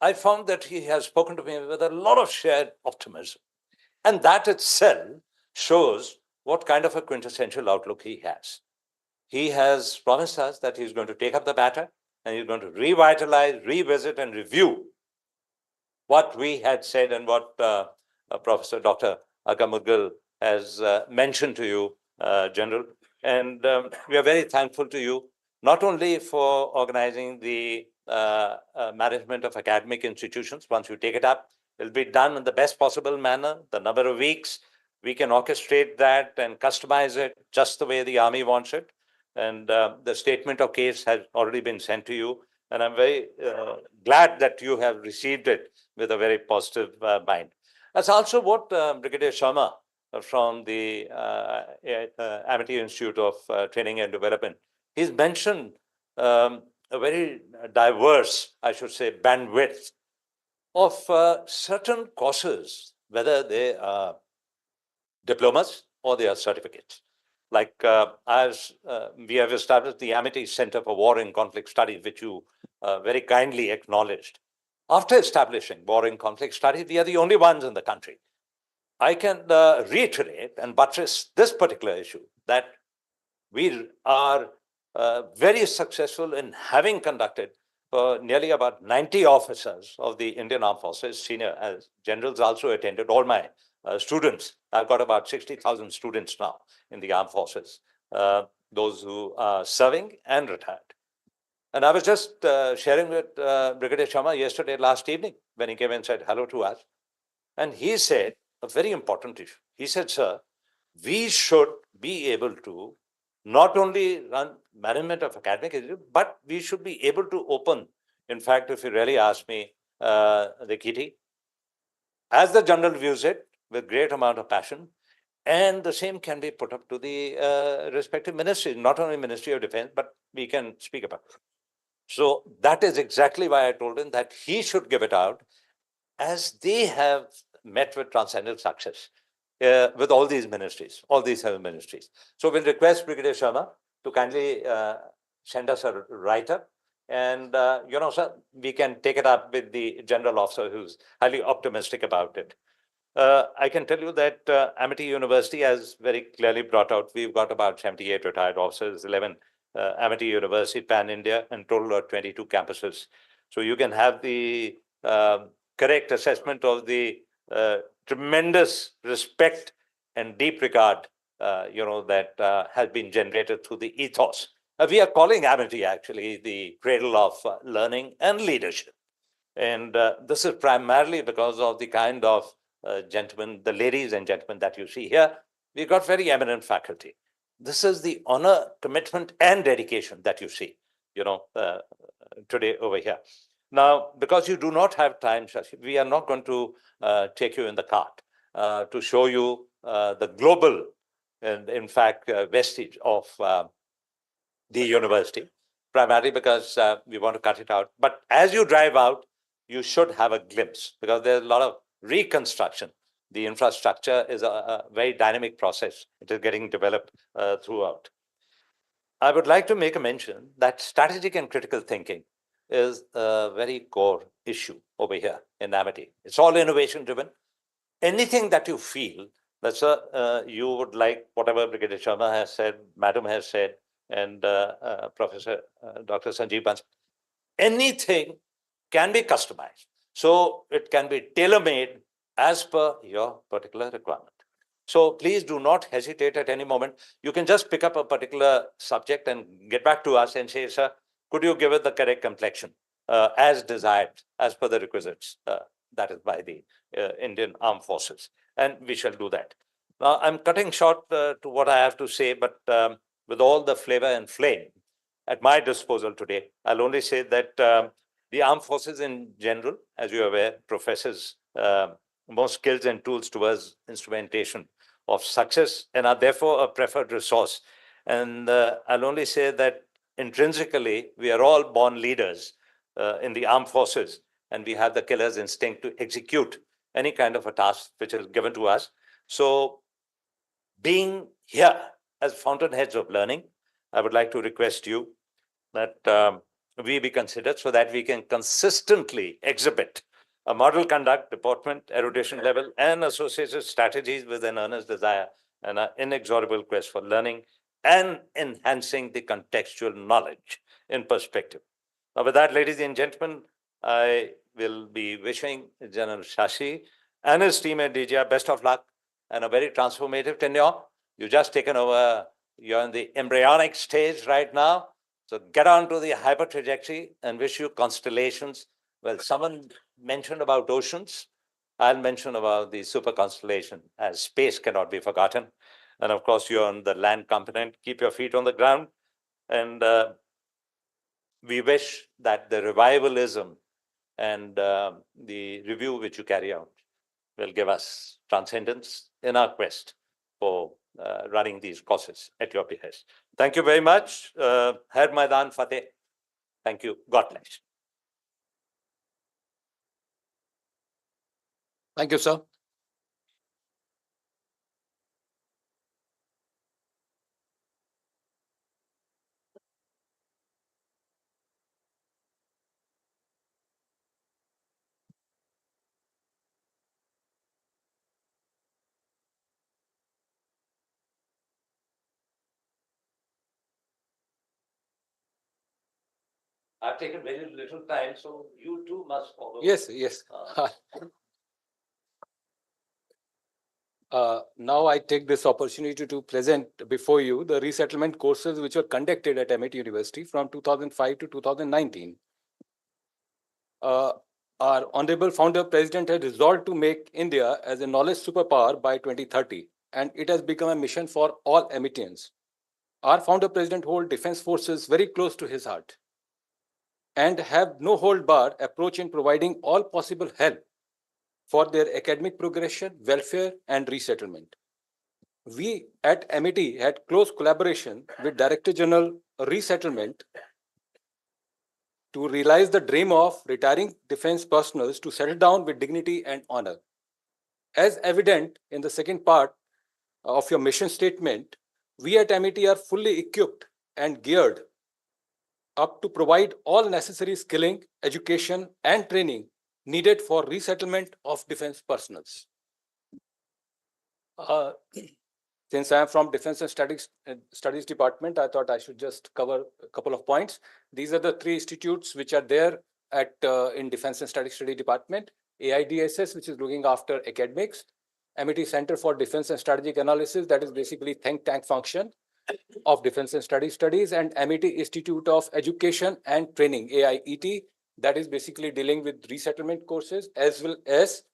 I found that he has spoken to me with a lot of shared optimism. And that itself shows what kind of a quintessential outlook he has. He has promised us that he's going to take up the baton, and he's going to revitalize, revisit, and review what we had said and what Professor Dr. Akamudgal has mentioned to you, General. And we are very thankful to you, not only for organizing the management of academic institutions. Once you take it up, it'll be done in the best possible manner. The number of weeks, we can orchestrate that and customize it just the way the Army wants it. And the statement of case has already been sent to you. And I'm very glad that you have received it with a very positive mind. That's also what Brigadier Sharma from the Amity Institute of Training and Development, he's mentioned a very diverse, I should say, bandwidth of certain courses, whether they are diplomas or they are certificates. Like as we have established the Amity Center for War and Conflict Studies, which you very kindly acknowledged. After establishing war and conflict studies, we are the only ones in the country. I can reiterate and buttress this particular issue that we are very successful in having conducted for nearly about 90 officers of the Indian Armed Forces, senior as generals also attended, all my students. I've got about 60,000 students now in the armed forces, those who are serving and retired. And I was just sharing with Brigadier Sharma yesterday, last evening, when he came and said hello to us. And he said a very important issue. He said, sir, we should be able to not only run management of academic institute, but we should be able to open, in fact, if you really ask me, the kitty, as the general views it, with great amount of passion, and the same can be put up to the respective ministries, not only Ministry of Defense, but we can speak about it. So that is exactly why I told him that he should give it out, as they have met with transcendent success with all these ministries, all these 7 ministries. So we'll request Brigadier Sharma to kindly send us a write-up. And, sir, we can take it up with the general officer who's highly optimistic about it. I can tell you that Amity University has very clearly brought out, we've got about 78 retired officers, 11 Amity University, Pan-India, and total of 22 campuses. So you can have the correct assessment of the tremendous respect and deep regard, that has been generated through the ethos. We are calling Amity actually the cradle of learning and leadership. And this is primarily because of the kind of gentlemen, the ladies and gentlemen that you see here. We've got very eminent faculty. This is the honor, commitment, and dedication that you see, today over here. Now, because you do not have time, Shashi, we are not going to take you in the cart to show you the global, and in fact, vestige of the university, primarily because we want to cut it out. But as you drive out, you should have a glimpse, because there's a lot of reconstruction. The infrastructure is a very dynamic process. It is getting developed throughout. I would like to make a mention that strategic and critical thinking is a very core issue over here in Amity. It's all innovation driven. Anything that you feel that you would like, whatever Brigadier Sharma has said, Madam has said, and Professor Dr. Sanjeev Bansal, anything can be customized. So it can be tailor-made as per your particular requirement. So please do not hesitate at any moment. You can just pick up a particular subject and get back to us and say, sir, could you give it the correct complexion as desired, as per the requisites, that is by the Indian Armed Forces. And we shall do that. Now, I'm cutting short to what I have to say, but with all the flavor and flame at my disposal today, I'll only say that the armed forces in general, as you're aware, professes more skills and tools towards instrumentation of success and are therefore a preferred resource. And I'll only say that intrinsically, we are all born leaders in the armed forces, and we have the killer's instinct to execute any kind of a task which is given to us. So being here as fountainheads of learning, I would like to request you that we be considered so that we can consistently exhibit a model conduct, deportment, erudition level, and associated strategies with an earnest desire and an inexorable quest for learning and enhancing the contextual knowledge in perspective. Now, with that, ladies and gentlemen, I will be wishing General Shashi and his team at DGR best of luck and a very transformative tenure. You've just taken over, you're in the embryonic stage right now. So get on to the hyper trajectory and wish you constellations. Well, someone mentioned about oceans. I'll mention about the super constellation, as space cannot be forgotten. And of course, you're on the land component. Keep your feet on the ground. And we wish that the revivalism and the review which you carry out will give us transcendence in our quest for running these courses at your behest. Thank you very much. Har Maidan Fateh. Thank you. God bless. Thank you, sir. I've taken very little time, so you too must follow. Yes, yes. Now I take this opportunity to present before you the resettlement courses which were conducted at MIT University from 2005 to 2019. Our Honorable Founder President had resolved to make India as a knowledge superpower by 2030, and it has become a mission for all MITians. Our Founder President holds defense forces very close to his heart and have no hold bar approach in providing all possible help for their academic progression, welfare, and resettlement. We at MIT had close collaboration with Director General Resettlement to realize the dream of retiring defense personnel to settle down with dignity and honor. As evident in the second part of your mission statement, we at MIT are fully equipped and geared up to provide all necessary skilling, education, and training needed for resettlement of defense personnel. Since I am from Defense and Studies Department, I thought I should just cover a couple of points. These are the three institutes which are there at in Defense and Studies Department: AIDSS, which is looking after academics; MIT Center for Defense and Strategic Analysis, that is basically think tank function of Defense and Studies, and MIT Institute of Education and Training, AIET, that is basically dealing with resettlement courses as well as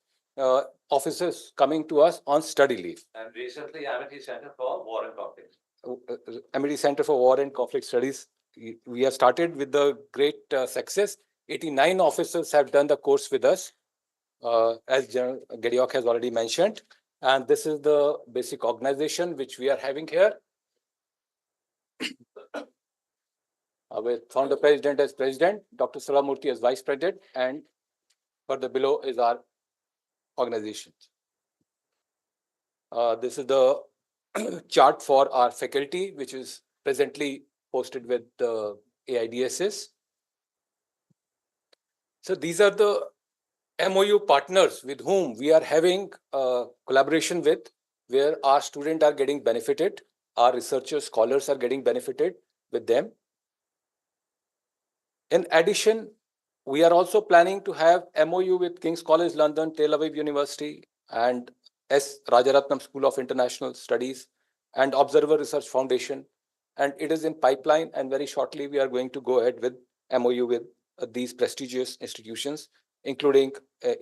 officers coming to us on study leave. And recently, MIT Center for War and Conflict. MIT Center for War and Conflict Studies, we have started with the great success. 89 officers have done the course with us, as General Gediok has already mentioned. And this is the basic organization which we are having here. With Founder President as President, Dr. Salamurthy as Vice President, and further below is our organization. This is the chart for our faculty, which is presently posted with the AIDSS. So these are the MOU partners with whom we are having collaboration with, where our students are getting benefited, our researchers, scholars are getting benefited with them. In addition, we are also planning to have MOU with King's College London, Tel Aviv University, and S. Rajaratnam School of International Studies, and Observer Research Foundation. And it is in pipeline, and very shortly we are going to go ahead with MOU with these prestigious institutions, including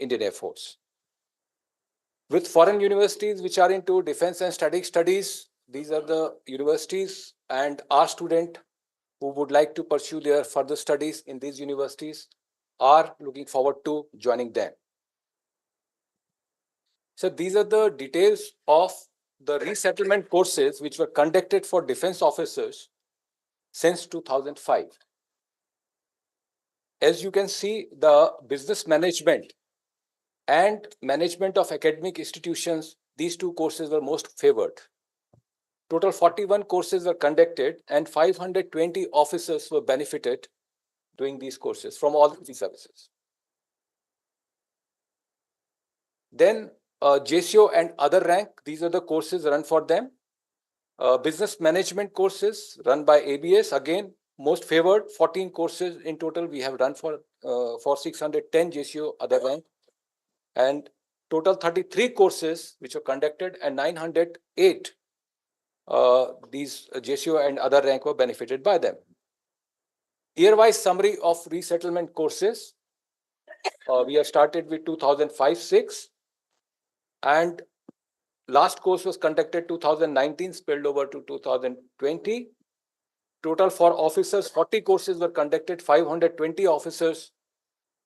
Indian Air Force. With foreign universities which are into defense and strategic studies, these are the universities, and our student who would like to pursue their further studies in these universities are looking forward to joining them. So these are the details of the resettlement courses which were conducted for defense officers since 2005. As you can see, the business management and management of academic institutions, these two courses were most favored. Total 41 courses were conducted and 520 officers were benefited doing these courses from all three services. Then JCO and other rank, these are the courses run for them. Business management courses run by ABS, again, most favored, 14 courses in total we have run for 610 JCO other rank. And total 33 courses which were conducted and 908 these JCO and other rank were benefited by them. Year-wise summary of resettlement courses. We have started with 2005-06, and last course was conducted 2019, spilled over to 2020. Total for officers, 40 courses were conducted, 520 officers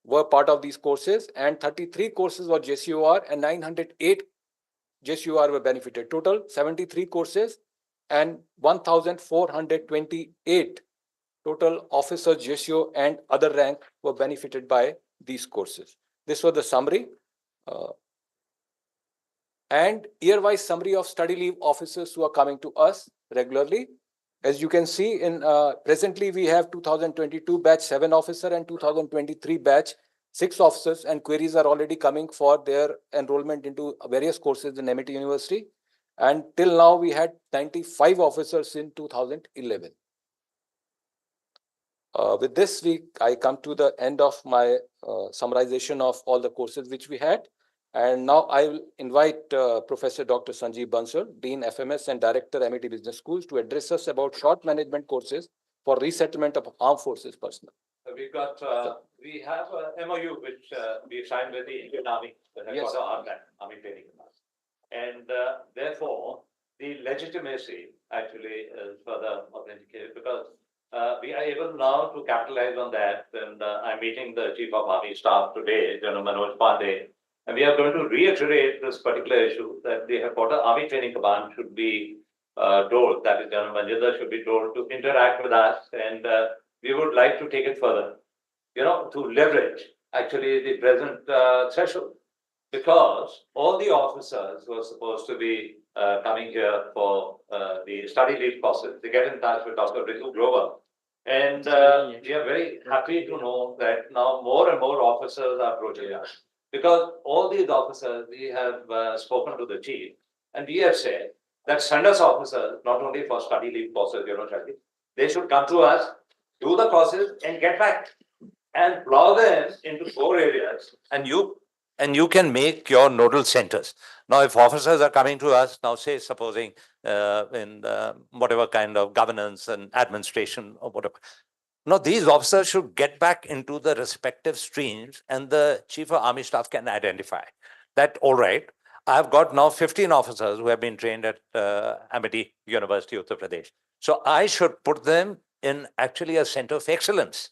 were part of these courses, and 33 courses were JCOR and 908 JCOR were benefited. Total 73 courses and 1,428 total officers, JCO and other rank were benefited by these courses. This was the summary. And year-wise summary of study leave officers who are coming to us regularly. As you can see, in presently we have 2022 batch 7 officer and 2023 batch 6 officers, and queries are already coming for their enrollment into various courses in MIT University. And till now we had 95 officers in 2011. With this week, I come to the end of my summarization of all the courses which we had. And now I will invite Professor Dr. Sanjeev Bansal, Dean FMS and Director MIT Business Schools, to address us about short management courses for resettlement of armed forces personnel. We have a MOU which we signed with the Indian Army, the headquarters of Army Training Command. And therefore, the legitimacy actually is further authenticated because we are able now to capitalize on that. And I'm meeting the Chief of Army Staff today, General Manoj Pandey, and we are going to reiterate this particular issue that the headquarters Army Training Command should be told, that is General Manjinder should be told to interact with us, and we would like to take it further, to leverage actually the present threshold, because all the officers who are supposed to be coming here for the study leave process, they get in touch with Dr. Ritu Grover. And we are very happy to know that now more and more officers are approaching us. Because all these officers, we have spoken to the chief, and we have said that send us officers, not only for study leave courses, they should come to us, do the courses, and get back, and plow them into core areas, and you can make your nodal centers. Now, if officers are coming to us, now say, supposing in whatever kind of governance and administration or whatever, now, these officers should get back into the respective streams, and the Chief of Army Staff can identify that, all right, I've got now 15 officers who have been trained at Amity University, Uttar Pradesh. So I should put them in actually a center of excellence,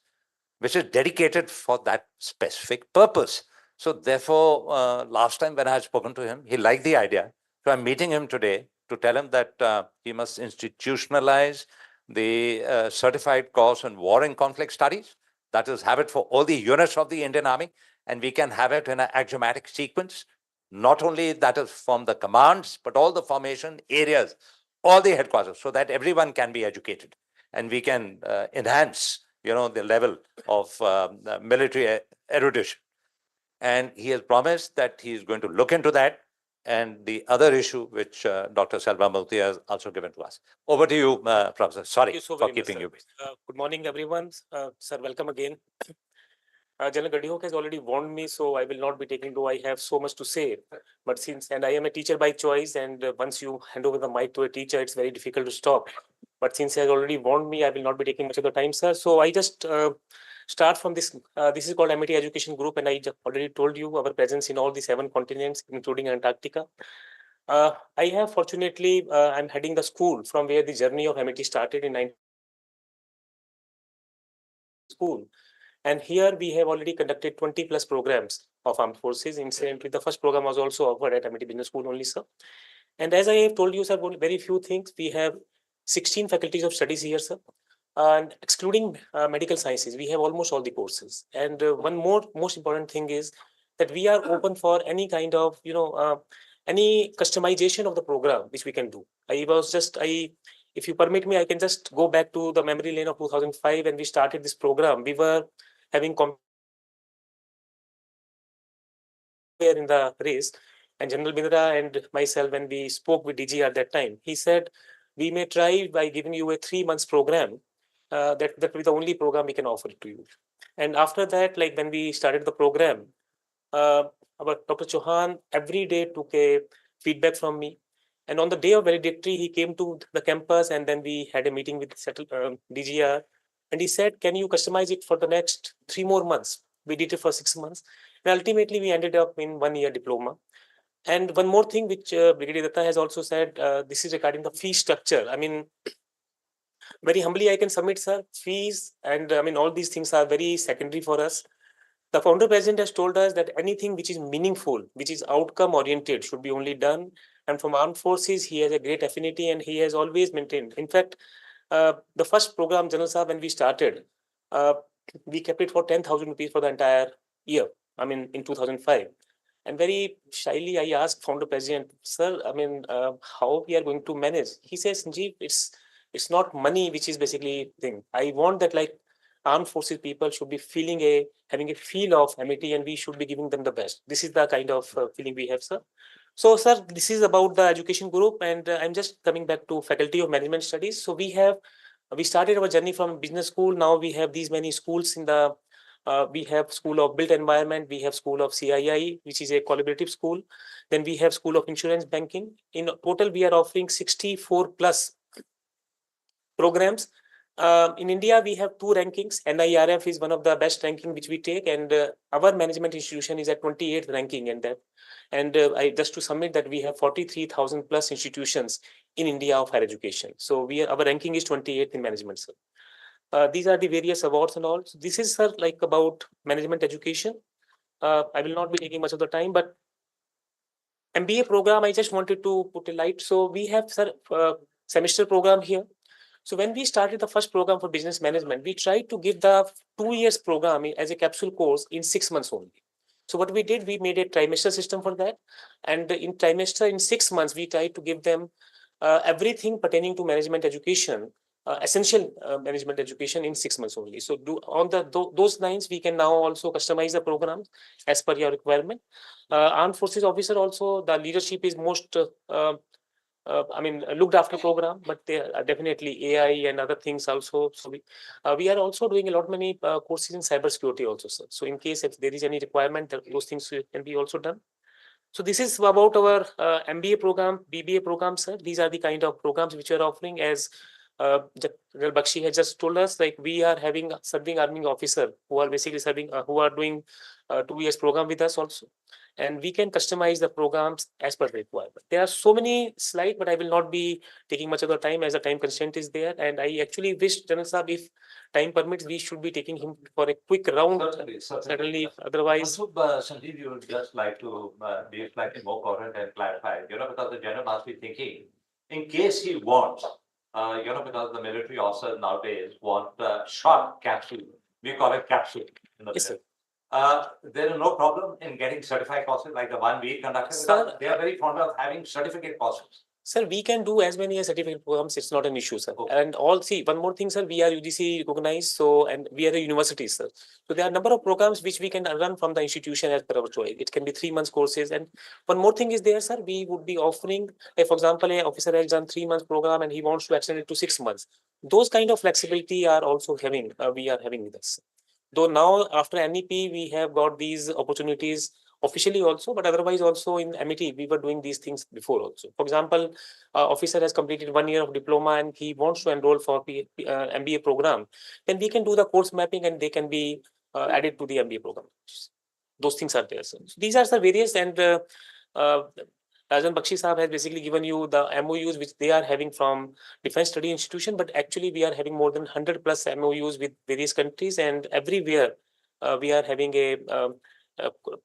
which is dedicated for that specific purpose. So therefore, last time when I had spoken to him, he liked the idea. So I'm meeting him today to tell him that he must institutionalize the certified course in war and conflict studies. That is, have it for all the units of the Indian Army, and we can have it in an axiomatic sequence. Not only that is from the commands, but all the formation areas, all the headquarters, so that everyone can be educated, and we can enhance, the level of military erudition. And he has promised that he is going to look into that. And the other issue which Dr. Selva Murthy has also given to us. Over to you, Professor. Sorry for keeping you busy. Good morning, everyone. Sir, welcome again. General Gadihok has already warned me, so I will not be taking, though I have so much to say. But I am a teacher by choice, and once you hand over the mic to a teacher, it's very difficult to stop. But since he has already warned me, I will not be taking much of the time, sir. So I just start from this. This is called MIT Education Group, and I already told you our presence in all the 7 continents, including Antarctica. I have, fortunately, I'm heading the school from where the journey of MIT started in 19 school. And here we have already conducted 20 plus programs of armed forces. Incidentally, the first program was also offered at MIT Business School only, sir. And as I have told you, sir, very few things. We have 16 faculties of studies here, sir. And excluding medical sciences, we have almost all the courses. And one most important thing is that we are open for any kind of, any customization of the program which we can do. If you permit me, I can just go back to the memory lane of 2005 when we started this program. We were having in the race, and General Bindra and myself, when we spoke with DG at that time, he said, we may try by giving you a 3 months program. That will be the only program we can offer to you. And after that, like when we started the program, Dr. Chauhan every day took a feedback from me. And on the day of valedictory, he came to the campus, and then we had a meeting with DGR. And he said, can you customize it for the next 3 more months? We did it for 6 months. And ultimately, we ended up in 1-year diploma. And one more thing which Brigadier Datta has also said, this is regarding the fee structure. I mean, very humbly, I can submit, sir, fees and all these things are very secondary for us. The founder president has told us that anything which is meaningful, which is outcome oriented, should be only done. And from armed forces, he has a great affinity, and he has always maintained. In fact, the first program, General Sahab, when we started, we kept it for 10,000 rupees for the entire year. In 2005. And very shyly, I asked founder president, sir, how we are going to manage? He says, Sanjeev, it's not money which is basically thing. I want that like armed forces people should be having a feel of MIT, and we should be giving them the best. This is the kind of feeling we have, sir. So, sir, this is about the education group, and I'm just coming back to Faculty of Management Studies. So we have We started our journey from business school. Now we have these many schools in the, we have School of Built Environment, we have School of CII, which is a collaborative school. Then we have School of Insurance Banking. In total, we are offering 64 plus programs. In India, we have 2 rankings. NIRF is one of the best ranking which we take, and our management institution is at 28th ranking in that. And I just to submit that we have 43,000 plus institutions in India of higher education. So our ranking is 28th in management, sir. These are the various awards and all. So this is, sir, like about management education. I will not be taking much of the time, but MBA program, I just wanted to put a light. So we have, sir, semester program here. So when we started the first program for business management, we tried to give the 2 years program as a capsule course in 6 months only. So what we did, we made a trimester system for that. And in trimester, in 6 months, we tried to give them everything pertaining to management education, essential management education in 6 months only. So on those lines, we can now also customize the program as per your requirement. Armed Forces officer also, the leadership is most looked after program, but there are definitely AI and other things also. So we are also doing a lot many courses in cybersecurity also, sir. So in case if there is any requirement, those things can be also done. So this is about our MBA program, BBA program, sir. These are the kind of programs which we are offering. As General Bakshi has just told us, like we are having serving army officer who are basically serving, who are doing 2 years program with us also. And we can customize the programs as per the requirement. There are so many slides, but I will not be taking much of the time as the time constraint is there. And I actually wish, General Saab, if time permits, we should be taking him for a quick round. Certainly. Otherwise. Sanjeev, you would just like to be slightly more current and clarify, because the general must be thinking, in case he wants, because the military officers nowadays want short capsule. We call it capsule in the military. There is no problem in getting certified courses like the one we conducted. Sir, they are very fond of having certificate courses. Sir, we can do as many as certificate programs. It's not an issue, sir. Okay. And one more thing, sir, we are UGC recognized, so, and we are a university, sir. So there are a number of programs which we can run from the institution as per our choice. It can be 3 months courses. And one more thing is there, sir, we would be offering, for example, an officer has done 3 months program and he wants to extend it to 6 months. Those kind of flexibility are also having, we are having with us. Though now after NEP, we have got these opportunities officially also, but otherwise also in MET, we were doing these things before also. For example, officer has completed 1 year of diploma and he wants to enroll for MBA program, then we can do the course mapping and they can be added to the MBA program. Those things are there, sir. So these are the various, and Rajan Bakshi Sahab has basically given you the MOUs which they are having from Defense Study Institution, but actually we are having more than 100 plus MOUs with various countries, and everywhere we are having a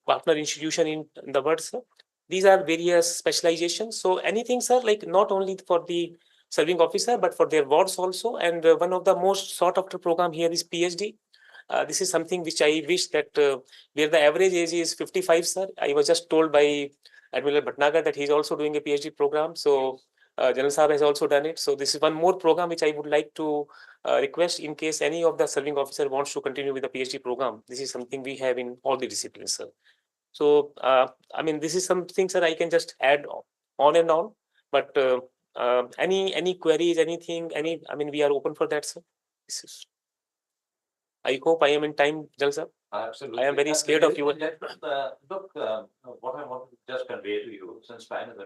partner institution in the world, sir. These are various specializations. So anything, sir, like not only for the serving officer, but for their wards also. And one of the most sought after program here is PhD. This is something which I wish that where the average age is 55, sir. I was just told by Admiral Bhatnagar that he's also doing a PhD program. So General Saab has also done it. So this is one more program which I would like to request in case any of the serving officer wants to continue with the PhD program. This is something we have in all the disciplines, sir. So, this is something, sir, I can just add on and on, but any queries, anything, we are open for that, sir. I hope I am in time, Jal sir. Absolutely. I am very scared of you. Look, what I want to just convey to you, since time is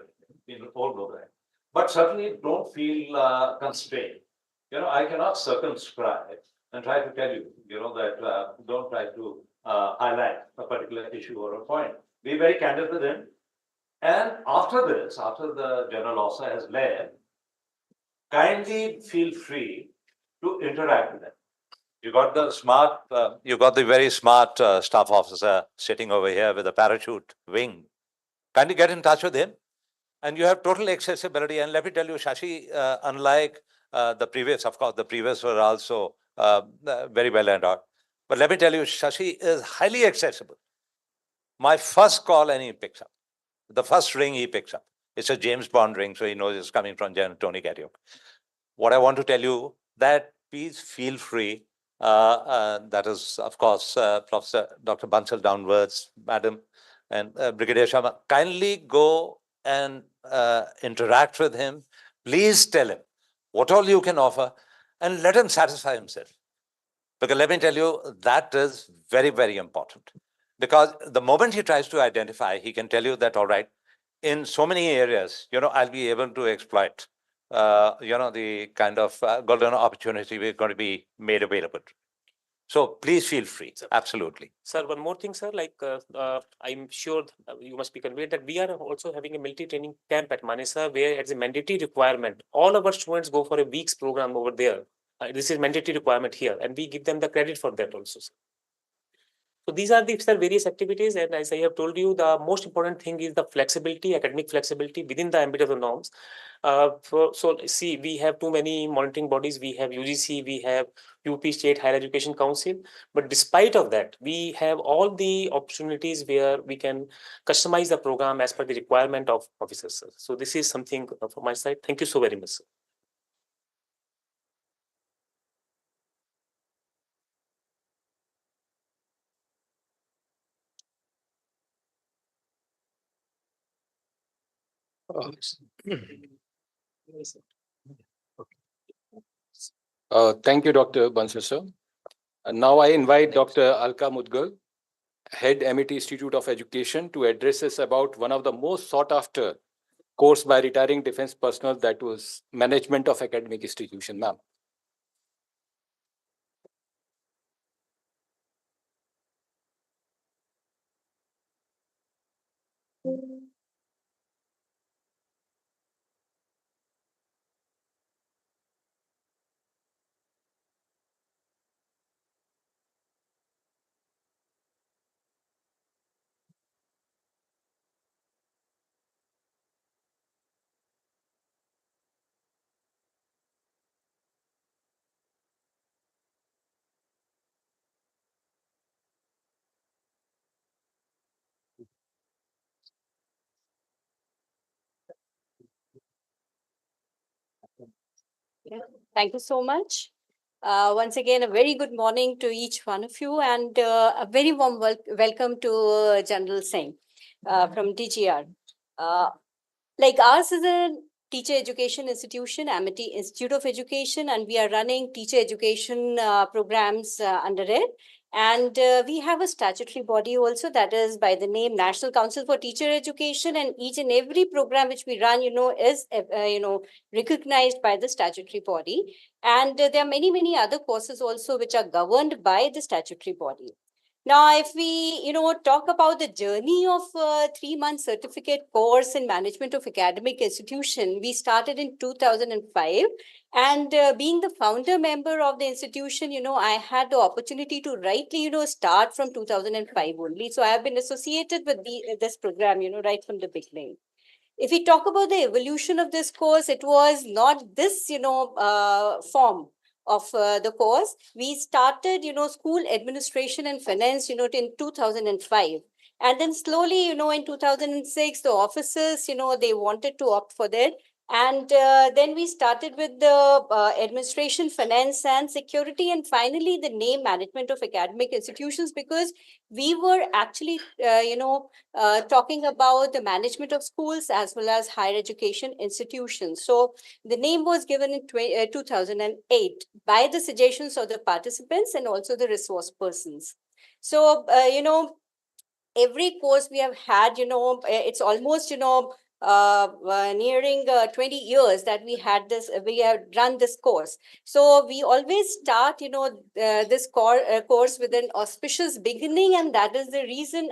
been all over, but certainly don't feel constrained. I cannot circumscribe and try to tell you, that don't try to highlight a particular issue or a point. Be very candid with him. And after this, after the general officer has left, kindly feel free to interact with them. You got the very smart staff officer sitting over here with a parachute wing. Kindly get in touch with him. And you have total accessibility. And let me tell you, Shashi, unlike the previous, of course, the previous were also very well endowed. But let me tell you, Shashi is highly accessible. My first call and he picks up. The first ring he picks up. It's a James Bond ring, so he knows it's coming from General Tony Katyuk. What I want to tell you, that please feel free. That is, of course, Professor Dr. Bansal downwards, Madam, and Brigadier Sharma. Kindly go and interact with him. Please tell him what all you can offer. and let him satisfy himself. Because let me tell you, that is very, very important. Because the moment he tries to identify, he can tell you that, all right, in so many areas, I'll be able to exploit, the kind of golden opportunity we're going to be made available. So please feel free. Absolutely. Sir, one more thing, sir, like I'm sure you must be convinced that we are also having a military training camp at Manisa, where it's a mandatory requirement. All of our students go for a week's program over there. This is mandatory requirement here, and we give them the credit for that also, sir. So these are the various activities, and as I have told you, the most important thing is the flexibility, academic flexibility within the ambit of the norms. So see, we have too many monitoring bodies. We have UGC, we have UP State Higher Education Council, but despite of that, we have all the opportunities where we can customize the program as per the requirement of officers, sir. So this is something from my side. Thank you so very much, sir. Thank you, Dr. Bansal, sir. Now I invite Dr. Alka Mudgal, Head MIT Institute of Education, to address us about one of the most sought after course by retiring defense personnel, that was Management of Academic Institution. Ma'am. Thank you so much. Once again, a very good morning to each one of you, and a very warm welcome to General Singh from DGR. Like ours is a teacher education institution, Amity Institute of Education, and we are running teacher education programs under it. And we have a statutory body also, that is by the name National Council for Teacher Education, and each and every program which we run, is recognized by the statutory body. And there are many, many other courses also which are governed by the statutory body. Now, if we, talk about the journey of 3-month certificate course in management of academic institution, we started in 2005. And being the founder member of the institution, I had the opportunity to rightly, start from 2005 only. So I have been associated with this program, right from the beginning. If we talk about the evolution of this course, it was not this, form of the course. We started, school administration and finance, in 2005. And then slowly, in 2006, the officers, they wanted to opt for that. And then we started with the administration, finance, and security, and finally the name management of academic institutions, because we were actually, talking about the management of schools as well as higher education institutions. So the name was given in 2008 by the suggestions of the participants and also the resource persons. So, every course we have had, it's almost, nearing 20 years that we have run this course. So we always start, this course with an auspicious beginning, and that is the reason,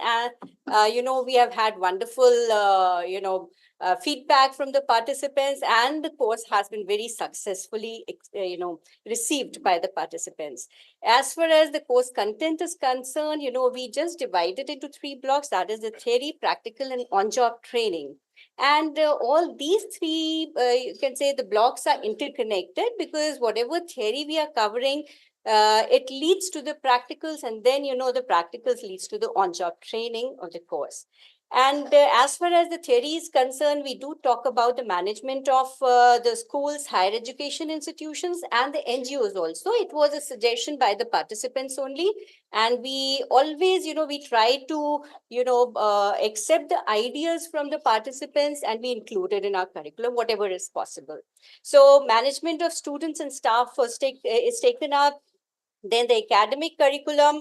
we have had wonderful, feedback from the participants, and the course has been very successfully, received by the participants. As far as the course content is concerned, we just divided into 3 blocks, that is the theory, practical, and on-job training. And all these 3, you can say the blocks are interconnected, because whatever theory we are covering, it leads to the practicals, and then, the practicals leads to the on-job training of the course. And as far as the theory is concerned, we do talk about the management of the schools, higher education institutions, and the NGOs also. It was a suggestion by the participants only. And we always, we try to, accept the ideas from the participants and we include it in our curriculum, whatever is possible. So management of students and staff is taken up. Then the academic curriculum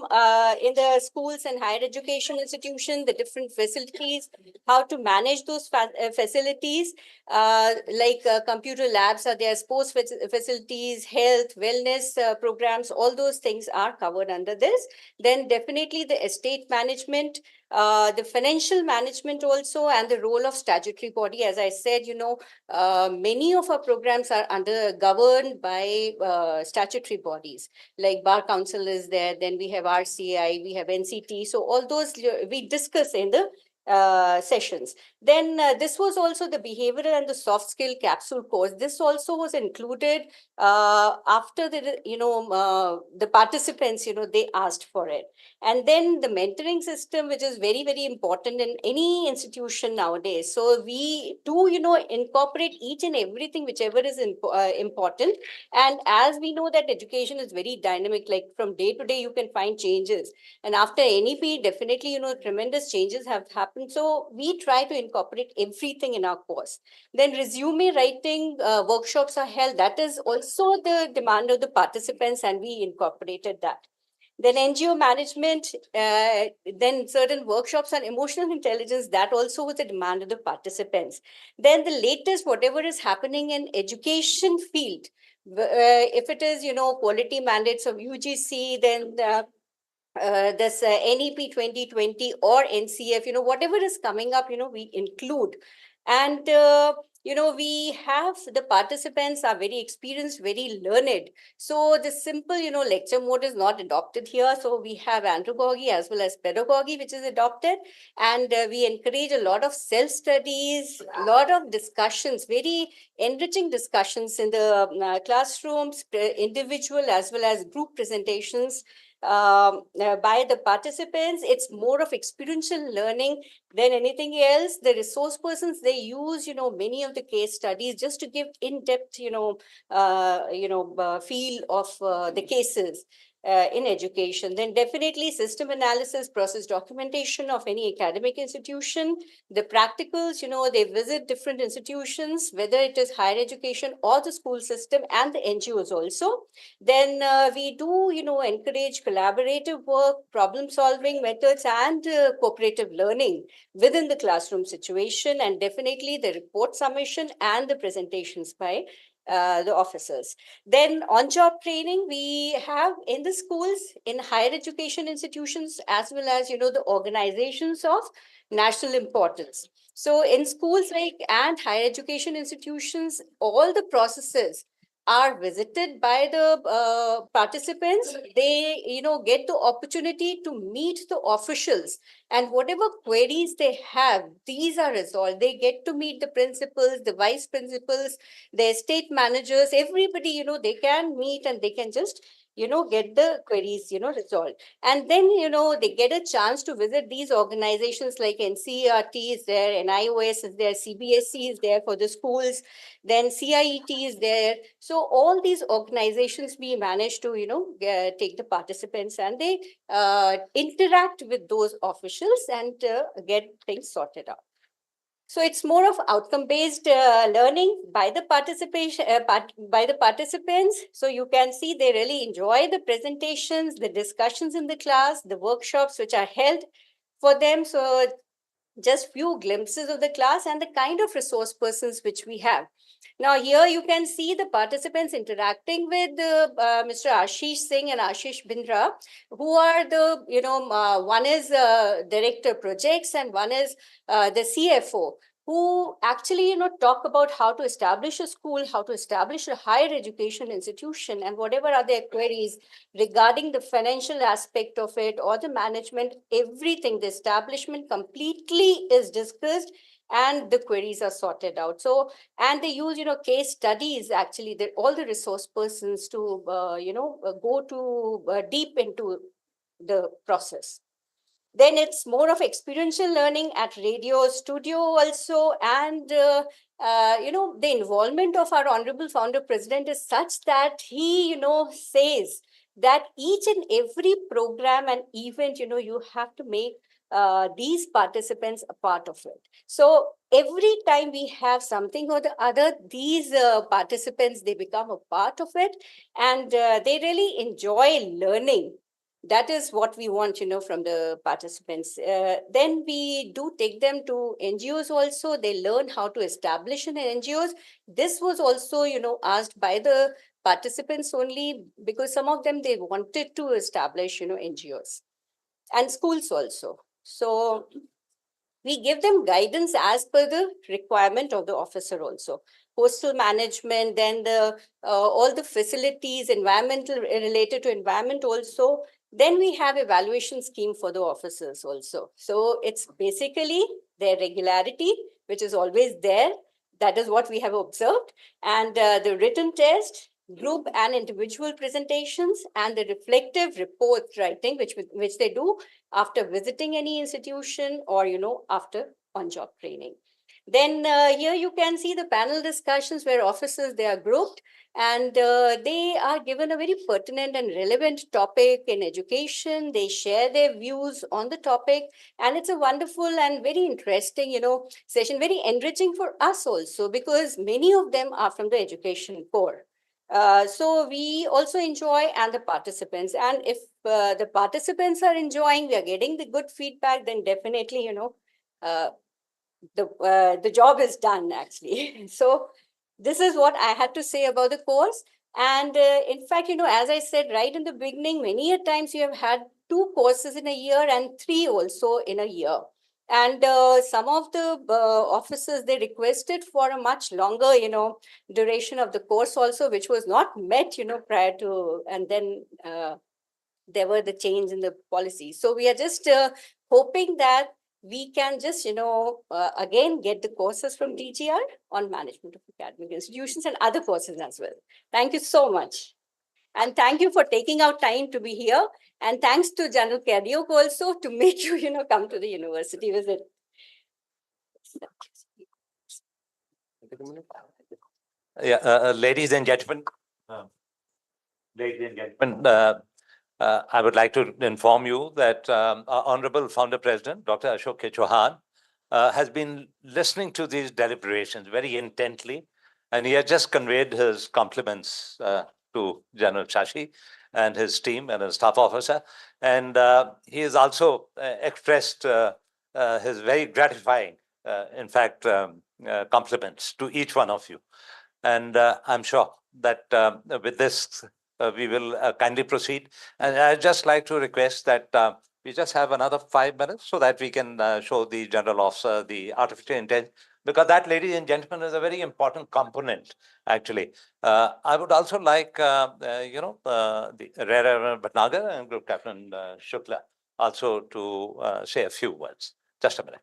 in the schools and higher education institution, the different facilities, how to manage those facilities, like computer labs are there, sports facilities, health, wellness programs, all those things are covered under this. Then definitely the estate management, the financial management also, and the role of statutory body. As I said, many of our programs are governed by statutory bodies, like Bar Council is there, then we have RCI, we have NCT. So all those we discuss in the sessions. Then this was also the behavioral and the soft skill capsule course. This also was included after the participants, they asked for it. And then the mentoring system, which is very, very important in any institution nowadays. So we do, incorporate each and everything, whichever is important. And as we know that education is very dynamic, like from day to day, you can find changes. And after NEP, definitely, tremendous changes have happened. So we try to incorporate everything in our course. Then resume writing workshops are held. That is also the demand of the participants, and we incorporated that. Then NGO management, then certain workshops on emotional intelligence, that also was a demand of the participants. Then the latest, whatever is happening in education field, if it is, quality mandates of UGC, then this NEP 2020 or NCF, whatever is coming up, we include. And, we have the participants are very experienced, very learned. So the simple, lecture mode is not adopted here. So we have andragogy as well as pedagogy, which is adopted. And we encourage a lot of self-studies, a lot of discussions, very enriching discussions in the classrooms, individual as well as group presentations by the participants. It's more of experiential learning than anything else. The resource persons, they use, many of the case studies just to give in-depth, feel of the cases. In education. Then definitely system analysis, process documentation of any academic institution. The practicals, they visit different institutions, whether it is higher education or the school system, and the NGOs also. Then we do, encourage collaborative work, problem solving methods, and cooperative learning within the classroom situation, and definitely the report submission and the presentations by the officers. Then on-job training, we have in the schools, in higher education institutions, as well as, the organizations of national importance. So in schools and higher education institutions, all the processes are visited by the participants. They, get the opportunity to meet the officials, and whatever queries they have, these are resolved. They get to meet the principals, the vice principals, the estate managers, everybody, they can meet and they can just, get the queries, resolved. And then, they get a chance to visit these organizations like NCERT is there, NIOS is there, CBSE is there for the schools, then CIET is there. So all these organizations, we manage to, take the participants and they interact with those officials and get things sorted out. So it's more of outcome-based learning by the participation, by the participants. So you can see they really enjoy the presentations, the discussions in the class, the workshops which are held for them. So just few glimpses of the class and the kind of resource persons which we have. Now here you can see the participants interacting with Mr. Ashish Singh and Ashish Bindra, who are the, one is Director Projects and one is the CFO, who actually, talk about how to establish a school, how to establish a higher education institution, and whatever are their queries regarding the financial aspect of it or the management, everything, the establishment completely is discussed and the queries are sorted out. So, and they use, case studies, actually, all the resource persons to, go to deep into the process. Then it's more of experiential learning at radio studio also. And, the involvement of our Honorable Founder President is such that he, says that each and every program and event, you have to make these participants a part of it. So every time we have something or the other, these participants, they become a part of it, and they really enjoy learning. That is what we want, from the participants. Then we do take them to NGOs also. They learn how to establish an NGOs. This was also, asked by the participants only, because some of them, they wanted to establish, NGOs and schools also. So we give them guidance as per the requirement of the officer also. Coastal management, then the all the facilities, environmental related to environment also. Then we have evaluation scheme for the officers also. So it's basically their regularity, which is always there. That is what we have observed. And the written test, group and individual presentations, and the reflective report writing, which they do after visiting any institution or, after on-job training. Then here you can see the panel discussions where officers, they are grouped, and they are given a very pertinent and relevant topic in education. They share their views on the topic, and it's a wonderful and very interesting, session, very enriching for us also, because many of them are from the education core. So we also enjoy, and the participants. And if the participants are enjoying, we are getting the good feedback, then definitely, the job is done actually. So this is what I had to say about the course. And in fact, as I said right in the beginning, many a times you have had 2 courses in a year and 3 also in a year. And some of the officers, they requested for a much longer, duration of the course also, which was not met, prior to, and then there were the change in the policy. So we are just hoping that we can just, again, get the courses from DGR on management of academic institutions and other courses as well. Thank you so much. And thank you for taking out time to be here. And thanks to General Kadiok also to make you, come to the university visit. Yeah, ladies and gentlemen, I would like to inform you that our Honorable Founder President, Dr. Ashok K. Chauhan, has been listening to these deliberations very intently, and he has just conveyed his compliments to General Shashi and his team and his staff officer. And he has also expressed his very gratifying, in fact, compliments to each one of you. And I'm sure that with this, we will kindly proceed. And I'd just like to request that we just have another 5 minutes so that we can show the General Officer the artificial intelligence, because that, ladies and gentlemen, is a very important component, actually. I would also like, the Rear Bhatnagar and Group Captain Shukla also to say a few words. Just a minute.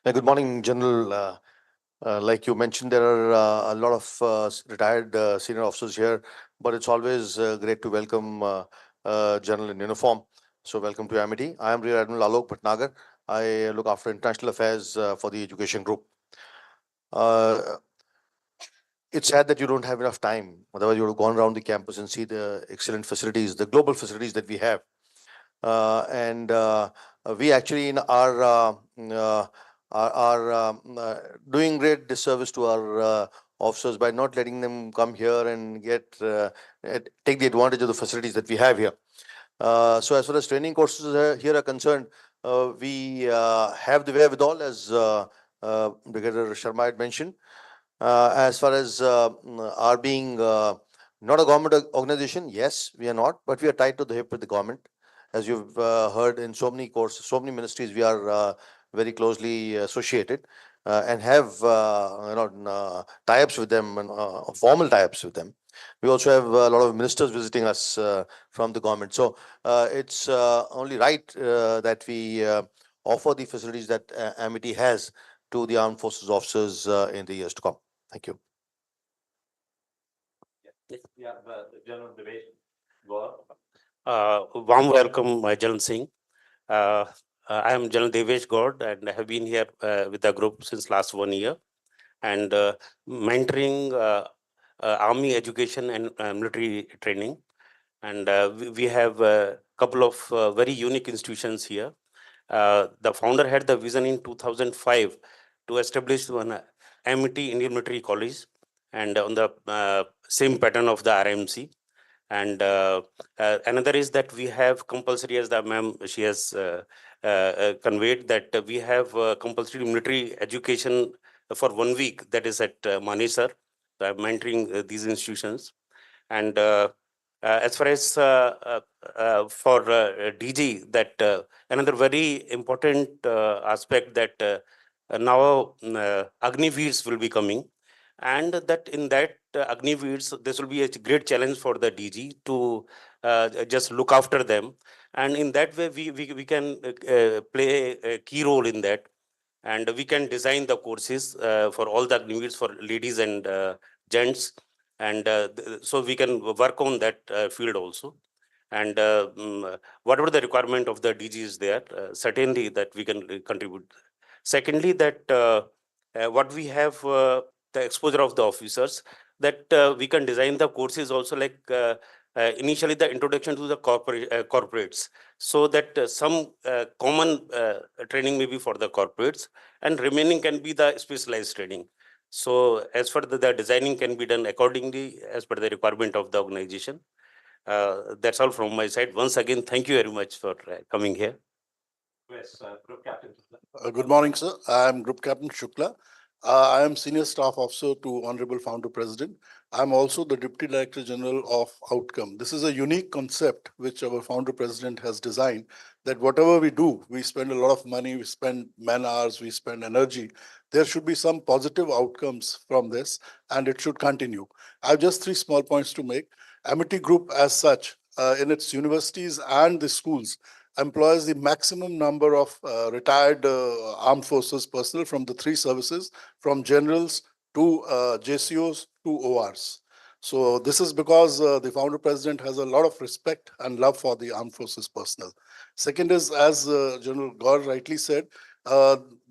Good morning, General. Like you mentioned, there are a lot of retired senior officers here, but it's always great to welcome General in uniform. So welcome to Amity. I am Rear Admiral Alok Bhatnagar. I look after international affairs for the education group. It's sad that you don't have enough time. Otherwise, you would have gone around the campus and see the excellent facilities, the global facilities that we have. We actually in are doing great disservice to our officers by not letting them come here and take the advantage of the facilities that we have here. So as far as training courses here are concerned, we have the wherewithal, as Brigadier Sharma had mentioned. As far as our being not a government organization, yes, we are not, but we are tied to the hip with the government. As you've heard in so many courses, so many ministries, we are very closely associated and have tie-ups with them, and formal tie-ups with them. We also have a lot of ministers visiting us from the government. So it's only right that we offer the facilities that Amity has to the armed forces officers in the years to come. Thank you. Yeah, the General Division. Warm welcome, General Singh. I am General Devesh Gaud, and I have been here with the group since last 1 year, and mentoring army education and military training. And we have a couple of very unique institutions here. The founder had the vision in 2005 to establish one MIT Indian Military College, and on the same pattern of the RMC. And another is that we have compulsory, as the ma'am, she has conveyed, that we have compulsory military education for 1 week, that is at Manesar. So I'm mentoring these institutions. And as far as for DG, that another very important aspect that now Agniveers will be coming, and that in that Agniveers, this will be a great challenge for the DG to just look after them. And in that way, we can play a key role in that. And we can design the courses for all the Agniveers for ladies and gents. And so we can work on that field also. And whatever the requirement of the DG is there, certainly that we can contribute. Secondly, that what we have, the exposure of the officers, that we can design the courses also, like initially the introduction to the corporates, so that some common training may be for the corporates, and remaining can be the specialized training. So as for the designing can be done accordingly as per the requirement of the organization. That's all from my side. Once again, thank you very much for coming here. Yes, Group Captain. Good morning, sir. I am Group Captain Shukla. I am Senior Staff Officer to Honorable Founder President. I am also the Deputy Director General of Outcome. This is a unique concept which our Founder President has designed, that whatever we do, we spend a lot of money, we spend man hours, we spend energy. There should be some positive outcomes from this, and it should continue. I have just 3 small points to make. Amity Group as such, in its universities and the schools, employs the maximum number of retired armed forces personnel from the 3 services, from generals to JCOs to ORs. So this is because the founder president has a lot of respect and love for the armed forces personnel. Second is, as General Gaur rightly said,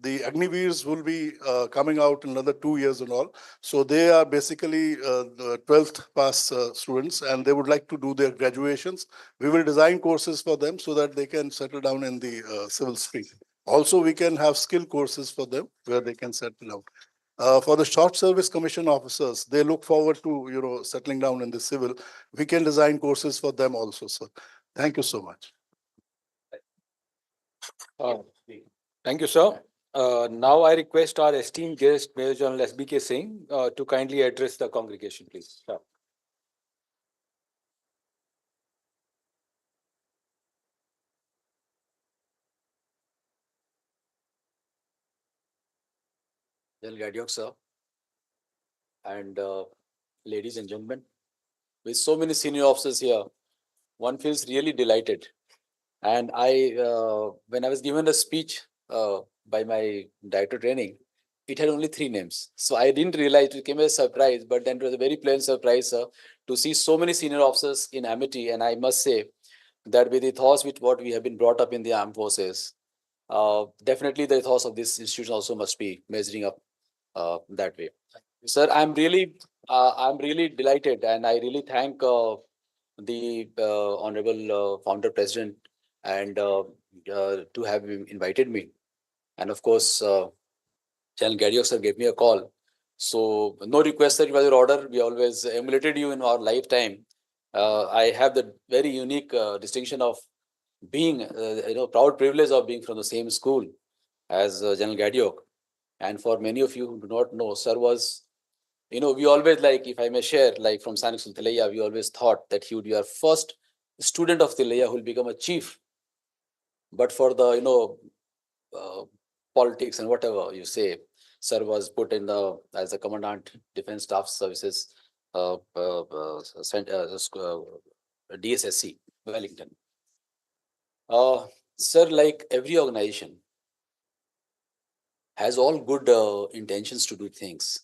the Agniveers will be coming out in another 2 years and all. So they are basically the 12th pass students, and they would like to do their graduations. We will design courses for them so that they can settle down in the civil stream. Also, we can have skill courses for them where they can settle down. For the short service commission officers, they look forward to settling down in the civil. We can design courses for them also, sir. Thank you so much. Thank you, sir. Now I request our esteemed guest, Major General SBK Singh, to kindly address the congregation, please. Sir. General Gadiok, sir, and ladies and gentlemen, with so many senior officers here, one feels really delighted. And when I was given a speech by my director training, it had only 3 names. So I didn't realize, it came as a surprise, but then it was a very pleasant surprise, sir, to see so many senior officers in Amity. And I must say that with the thoughts with what we have been brought up in the armed forces, definitely the thoughts of this institution also must be measuring up that way. Sir, I'm really delighted, and I really thank the Honorable Founder President and to have invited me. And of course, General Gadiok sir gave me a call. So no request, sir, by your order. We always emulated you in our lifetime. I have the very unique distinction of being, proud privilege of being from the same school as General Gadiok. And for many of you who do not know, sir was, we always, like, if I may share, like from Sainik Sultalaya, we always thought that he would be our first student of Tilaya who will become a chief. But for the, politics and whatever you say, sir was put in as the Commandant Defense Staff Services, DSSC, Wellington. Sir, like every organization, has all good intentions to do things.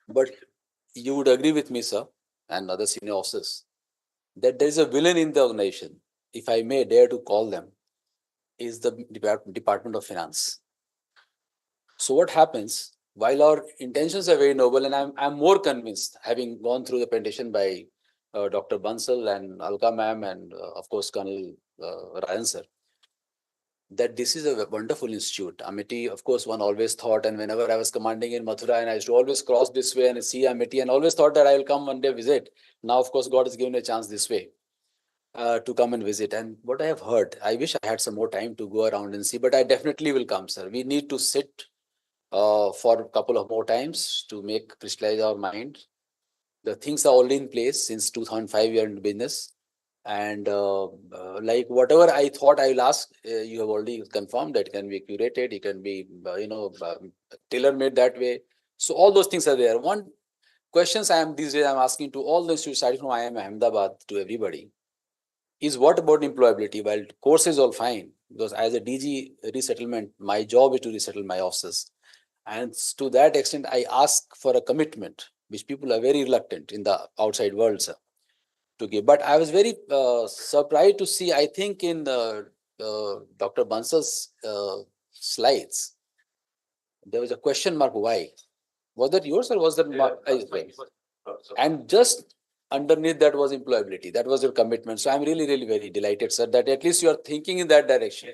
But you would agree with me, sir, and other senior officers, that there is a villain in the organization, if I may dare to call them. is the Department of Finance. So what happens, while our intentions are very noble, and I'm more convinced, having gone through the presentation by Dr. Bansal and Alka ma'am and of course Colonel Ryan sir, that this is a wonderful institute. Amity, of course, one always thought, and whenever I was commanding in Mathura, and I used to always cross this way and see Amity, and always thought that I will come one day visit. Now, of course, God has given a chance this way to come and visit. And what I have heard, I wish I had some more time to go around and see, but I definitely will come, sir. We need to sit for a couple of more times to make crystallize our mind. The things are already in place since 2005 we are in business. And like whatever I thought I will ask, you have already confirmed that it can be curated, it can be, tailor-made that way. So all those things are there. One questions these days I'm asking to all the institutes, starting from IIM Ahmedabad to everybody, is what about employability? While course is all fine, because as a DG resettlement, my job is to resettle my officers. And to that extent, I ask for a commitment, which people are very reluctant in the outside world, sir, to give. But I was very surprised to see, I think in Dr. Bansal's slides, there was a question mark, why? Was that yours or was that mark? And just underneath that was employability. That was your commitment. So I'm really, really very delighted, sir, that at least you are thinking in that direction.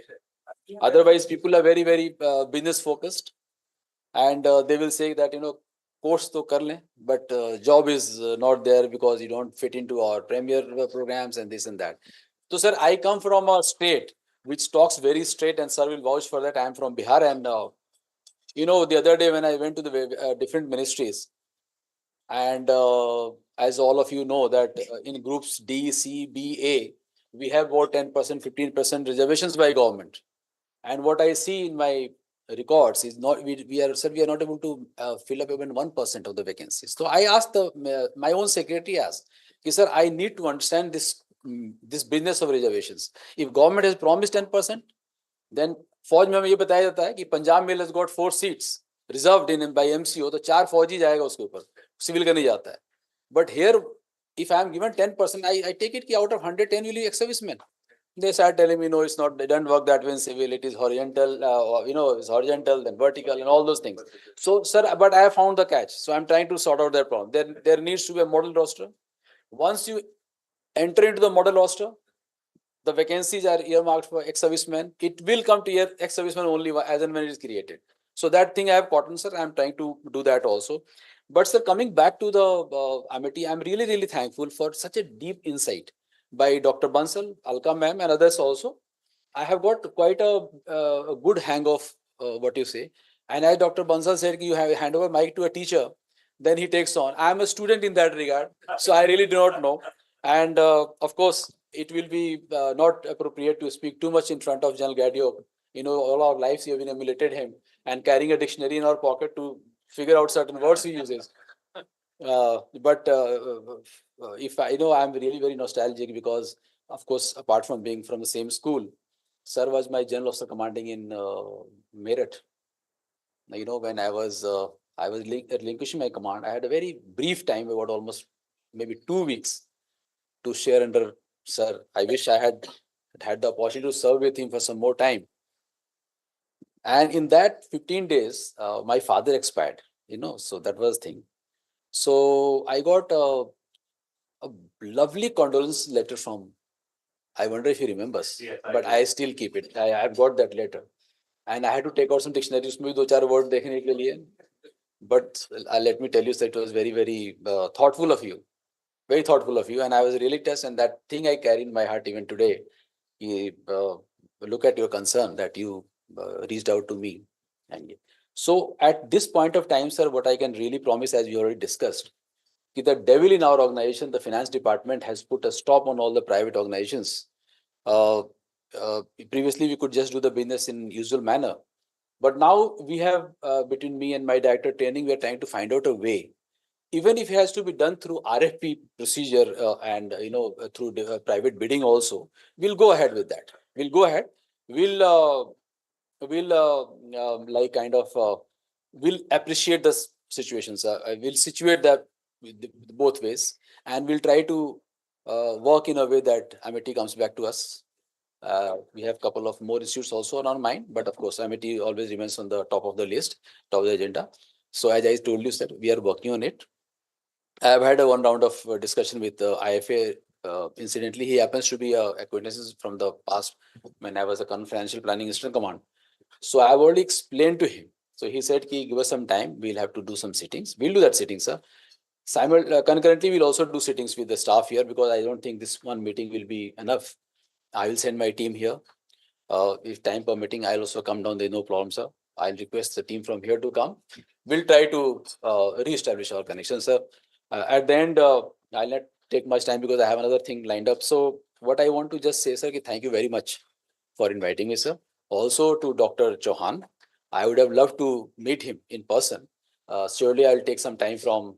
Otherwise, people are very, very business focused. And they will say that, course to kar le, but job is not there because you don't fit into our premier programs and this and that. So, sir, I come from a state which talks very straight, and sir will vouch for that. I am from Bihar, and the other day when I went to the different ministries, and as all of you know that in groups D, C, B, A, we have about 10%, 15% reservations by government. And what I see in my records is not, we are not able to fill up even 1% of the vacancies. So I asked my own secretary asked, sir, I need to understand this business of reservations. If government has promised 10%, then फौज में हमें ये बताया जाता है कि Punjab mail has got 4 seats reserved in by MCO, तो 4 फौजी जाएगा उसके ऊपर, सिविल का नहीं जाता है. But here, if I am given 10%, I take it कि out of 110 will be ex-servicemen. They start telling me, no, it's not, it doesn't work that way in civil, it is horizontal, it's horizontal, then vertical, and all those things. So, sir, but I have found the catch. So I'm trying to sort out that problem. There needs to be a model roster. Once you enter into the model roster, the vacancies are earmarked for ex-servicemen. It will come to ex-servicemen only as and when it is created. So that thing I have gotten, sir. I'm trying to do that also. But sir, coming back to the Amity, I'm really, really thankful for such a deep insight by Dr. Bansal, Alka ma'am, and others also. I have got quite a good hang of what you say. And as Dr. Bansal said, you have hand over mic to a teacher, then he takes on. I am a student in that regard, so I really do not know. And of course, it will be not appropriate to speak too much in front of General Gadio. All our lives we have been emulated him and carrying a dictionary in our pocket to figure out certain words he uses. But if I'm really very nostalgic because, of course, apart from being from the same school, sir was my general officer commanding in Meerut. When I was relinquishing my command, I had a very brief time, about almost maybe 2 weeks, to share under sir. I wish I had the opportunity to serve with him for some more time. And in that 15 days, my father expired, so that was the thing. So I got a lovely condolence letter from, I wonder if he remembers, yes, but I still keep it. I have got that letter. And I had to take out some dictionaries, maybe 2-4 words dekhne ke liye. But let me tell you, sir, it was very, very thoughtful of you. Very thoughtful of you. And I was really touched, and that thing I carry in my heart even today. Look at your concern that you reached out to me. And so at this point of time, sir, what I can really promise, as we already discussed, the devil in our organization, the finance department, has put a stop on all the private organizations. Previously, we could just do the business in usual manner. But now we have, between me and my director training, we are trying to find out a way. Even if it has to be done through RFP procedure and through private bidding also, we'll go ahead with that. We'll go ahead. We'll we'll appreciate the situations. We'll situate that both ways, and we'll try to work in a way that Amity comes back to us We have a couple of more institutes also on our mind, but of course, MIT always remains on the top of the list, top of the agenda. So as I told you, sir, we are working on it. I have had one round of discussion with the IFA. Incidentally, he happens to be acquaintances from the past when I was a financial planning assistant command. So I have already explained to him. So he said, give us some time. We'll have to do some sittings. We'll do that sitting, sir. Concurrently, we'll also do sittings with the staff here because I don't think this one meeting will be enough. I will send my team here. If time permitting, I'll also come down. There's no problem, sir. I'll request the team from here to come. We'll try to re-establish our connection, sir. At the end, I'll not take much time because I have another thing lined up. So what I want to just say, sir, thank you very much for inviting me, sir. Also to Dr. Chauhan, I would have loved to meet him in person. Surely I'll take some time from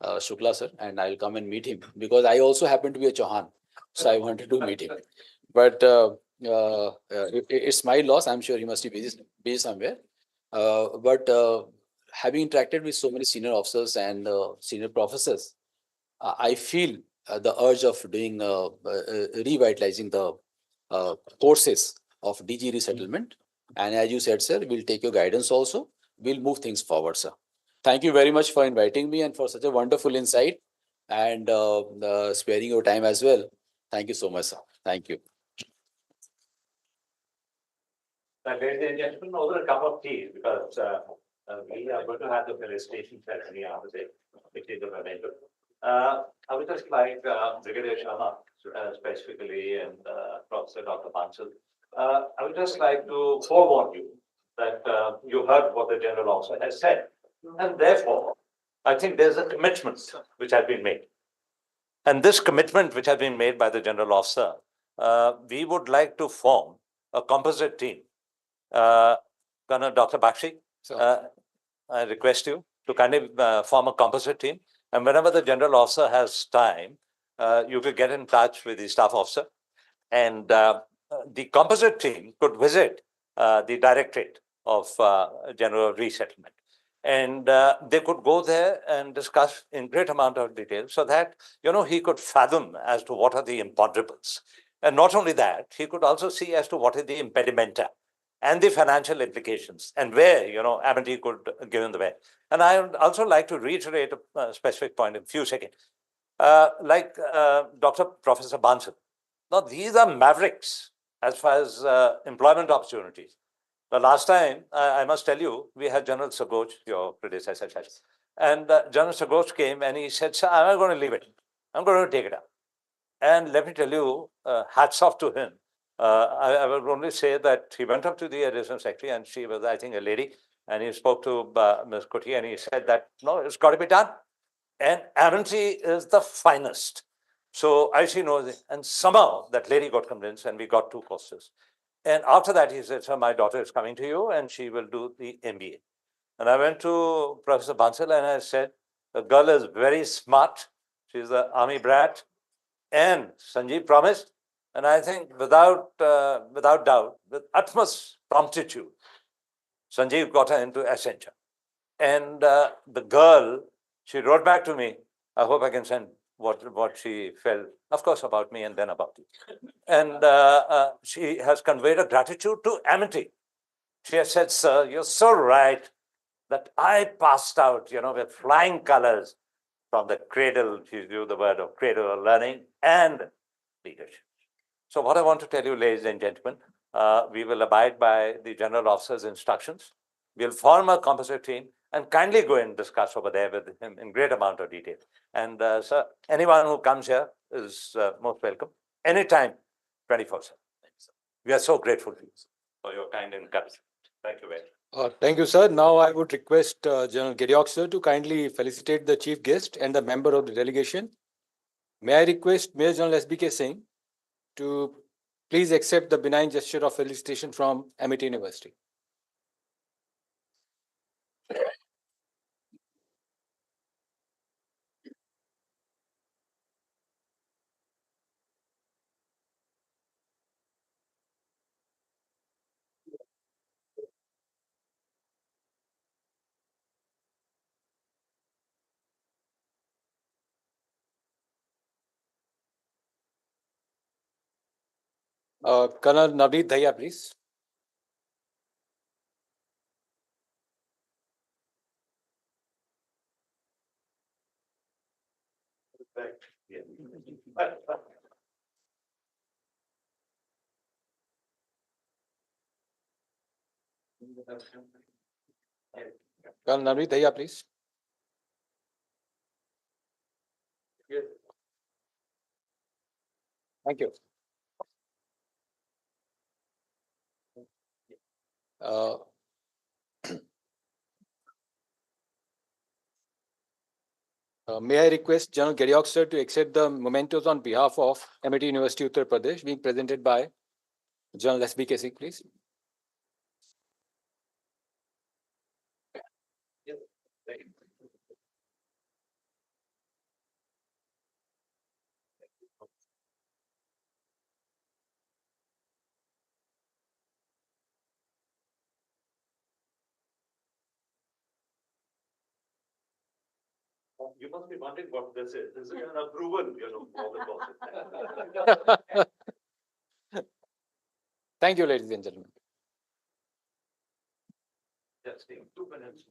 Shukla, sir, and I'll come and meet him because I also happen to be a Chauhan. So I wanted to meet him. But it's my loss. I'm sure he must be busy somewhere. But having interacted with so many senior officers and senior professors, I feel the urge of doing revitalizing the courses of DG resettlement. And as you said, sir, we'll take your guidance also. We'll move things forward, sir. Thank you very much for inviting me and for such a wonderful insight and sparing your time as well. Thank you so much, sir. Thank you. Ladies and gentlemen, over a cup of tea because we are going to have the felicitation ceremony after the which is the momentum. I would just like Brigadier Sharma specifically and Professor Dr. Bansal. I would just like to forewarn you that you heard what the General Officer has said. And therefore, I think there's a commitment which has been made. And this commitment which has been made by the General Officer, we would like to form a composite team. Colonel Dr. Bakshi, I request you to kindly form a composite team. And whenever the General Officer has time, you will get in touch with the staff officer. And the composite team could visit the Directorate of General Resettlement. And they could go there and discuss in great amount of detail so that, he could fathom as to what are the imponderables. And not only that, he could also see as to what is the impedimenta and the financial implications and where, Amity could give in the way. And I would also like to reiterate a specific point in a few seconds. Like Professor Bansal, now these are mavericks as far as employment opportunities. The last time, I must tell you, we had General Saroj, your predecessor, and General Saroj came and he said, sir, I'm not going to leave it. I'm going to take it up. And let me tell you, hats off to him. I will only say that he went up to the Additional Secretary and she was, I think, a lady, and he spoke to Ms. Kuti and he said that, no, it's got to be done. And Amity is the finest. So she knows it. And somehow that lady got convinced and we got 2 courses. And after that, he said, sir, my daughter is coming to you and she will do the MBA. And I went to Professor Bansal and I said, the girl is very smart. She's an army brat. And Sanjeev promised. And I think without doubt, with utmost promptitude, Sanjeev got her into Accenture. And the girl, she wrote back to me. I hope I can send what she felt, of course, about me and then about you. And she has conveyed a gratitude to Amity. She has said, sir, you're so right that I passed out, with flying colors from the cradle, she used the word of cradle of learning and leadership. So what I want to tell you, ladies and gentlemen, we will abide by the General Officer's instructions. We'll form a composite team and kindly go and discuss over there with him in great amount of detail. And sir, anyone who comes here is most welcome. Anytime, 24/7. We are so grateful to you for your kind encouragement. Thank you very much. Thank you, sir. Now I would request General Geryok, sir, to kindly felicitate the chief guest and the member of the delegation. May I request Major General SBK Singh to please accept the benign gesture of felicitation from Amity University. Colonel Navneet Dahiya, please. Colonel Navneet Dahiya, please. Thank you. Uh, may I request General Geryok sir to accept the mementos on behalf of MIT University, Uttar Pradesh, being presented by General SBK Singh, please. You must be wondering what this is. This is an approval, all the Thank you, ladies and gentlemen. Just take 2 minutes.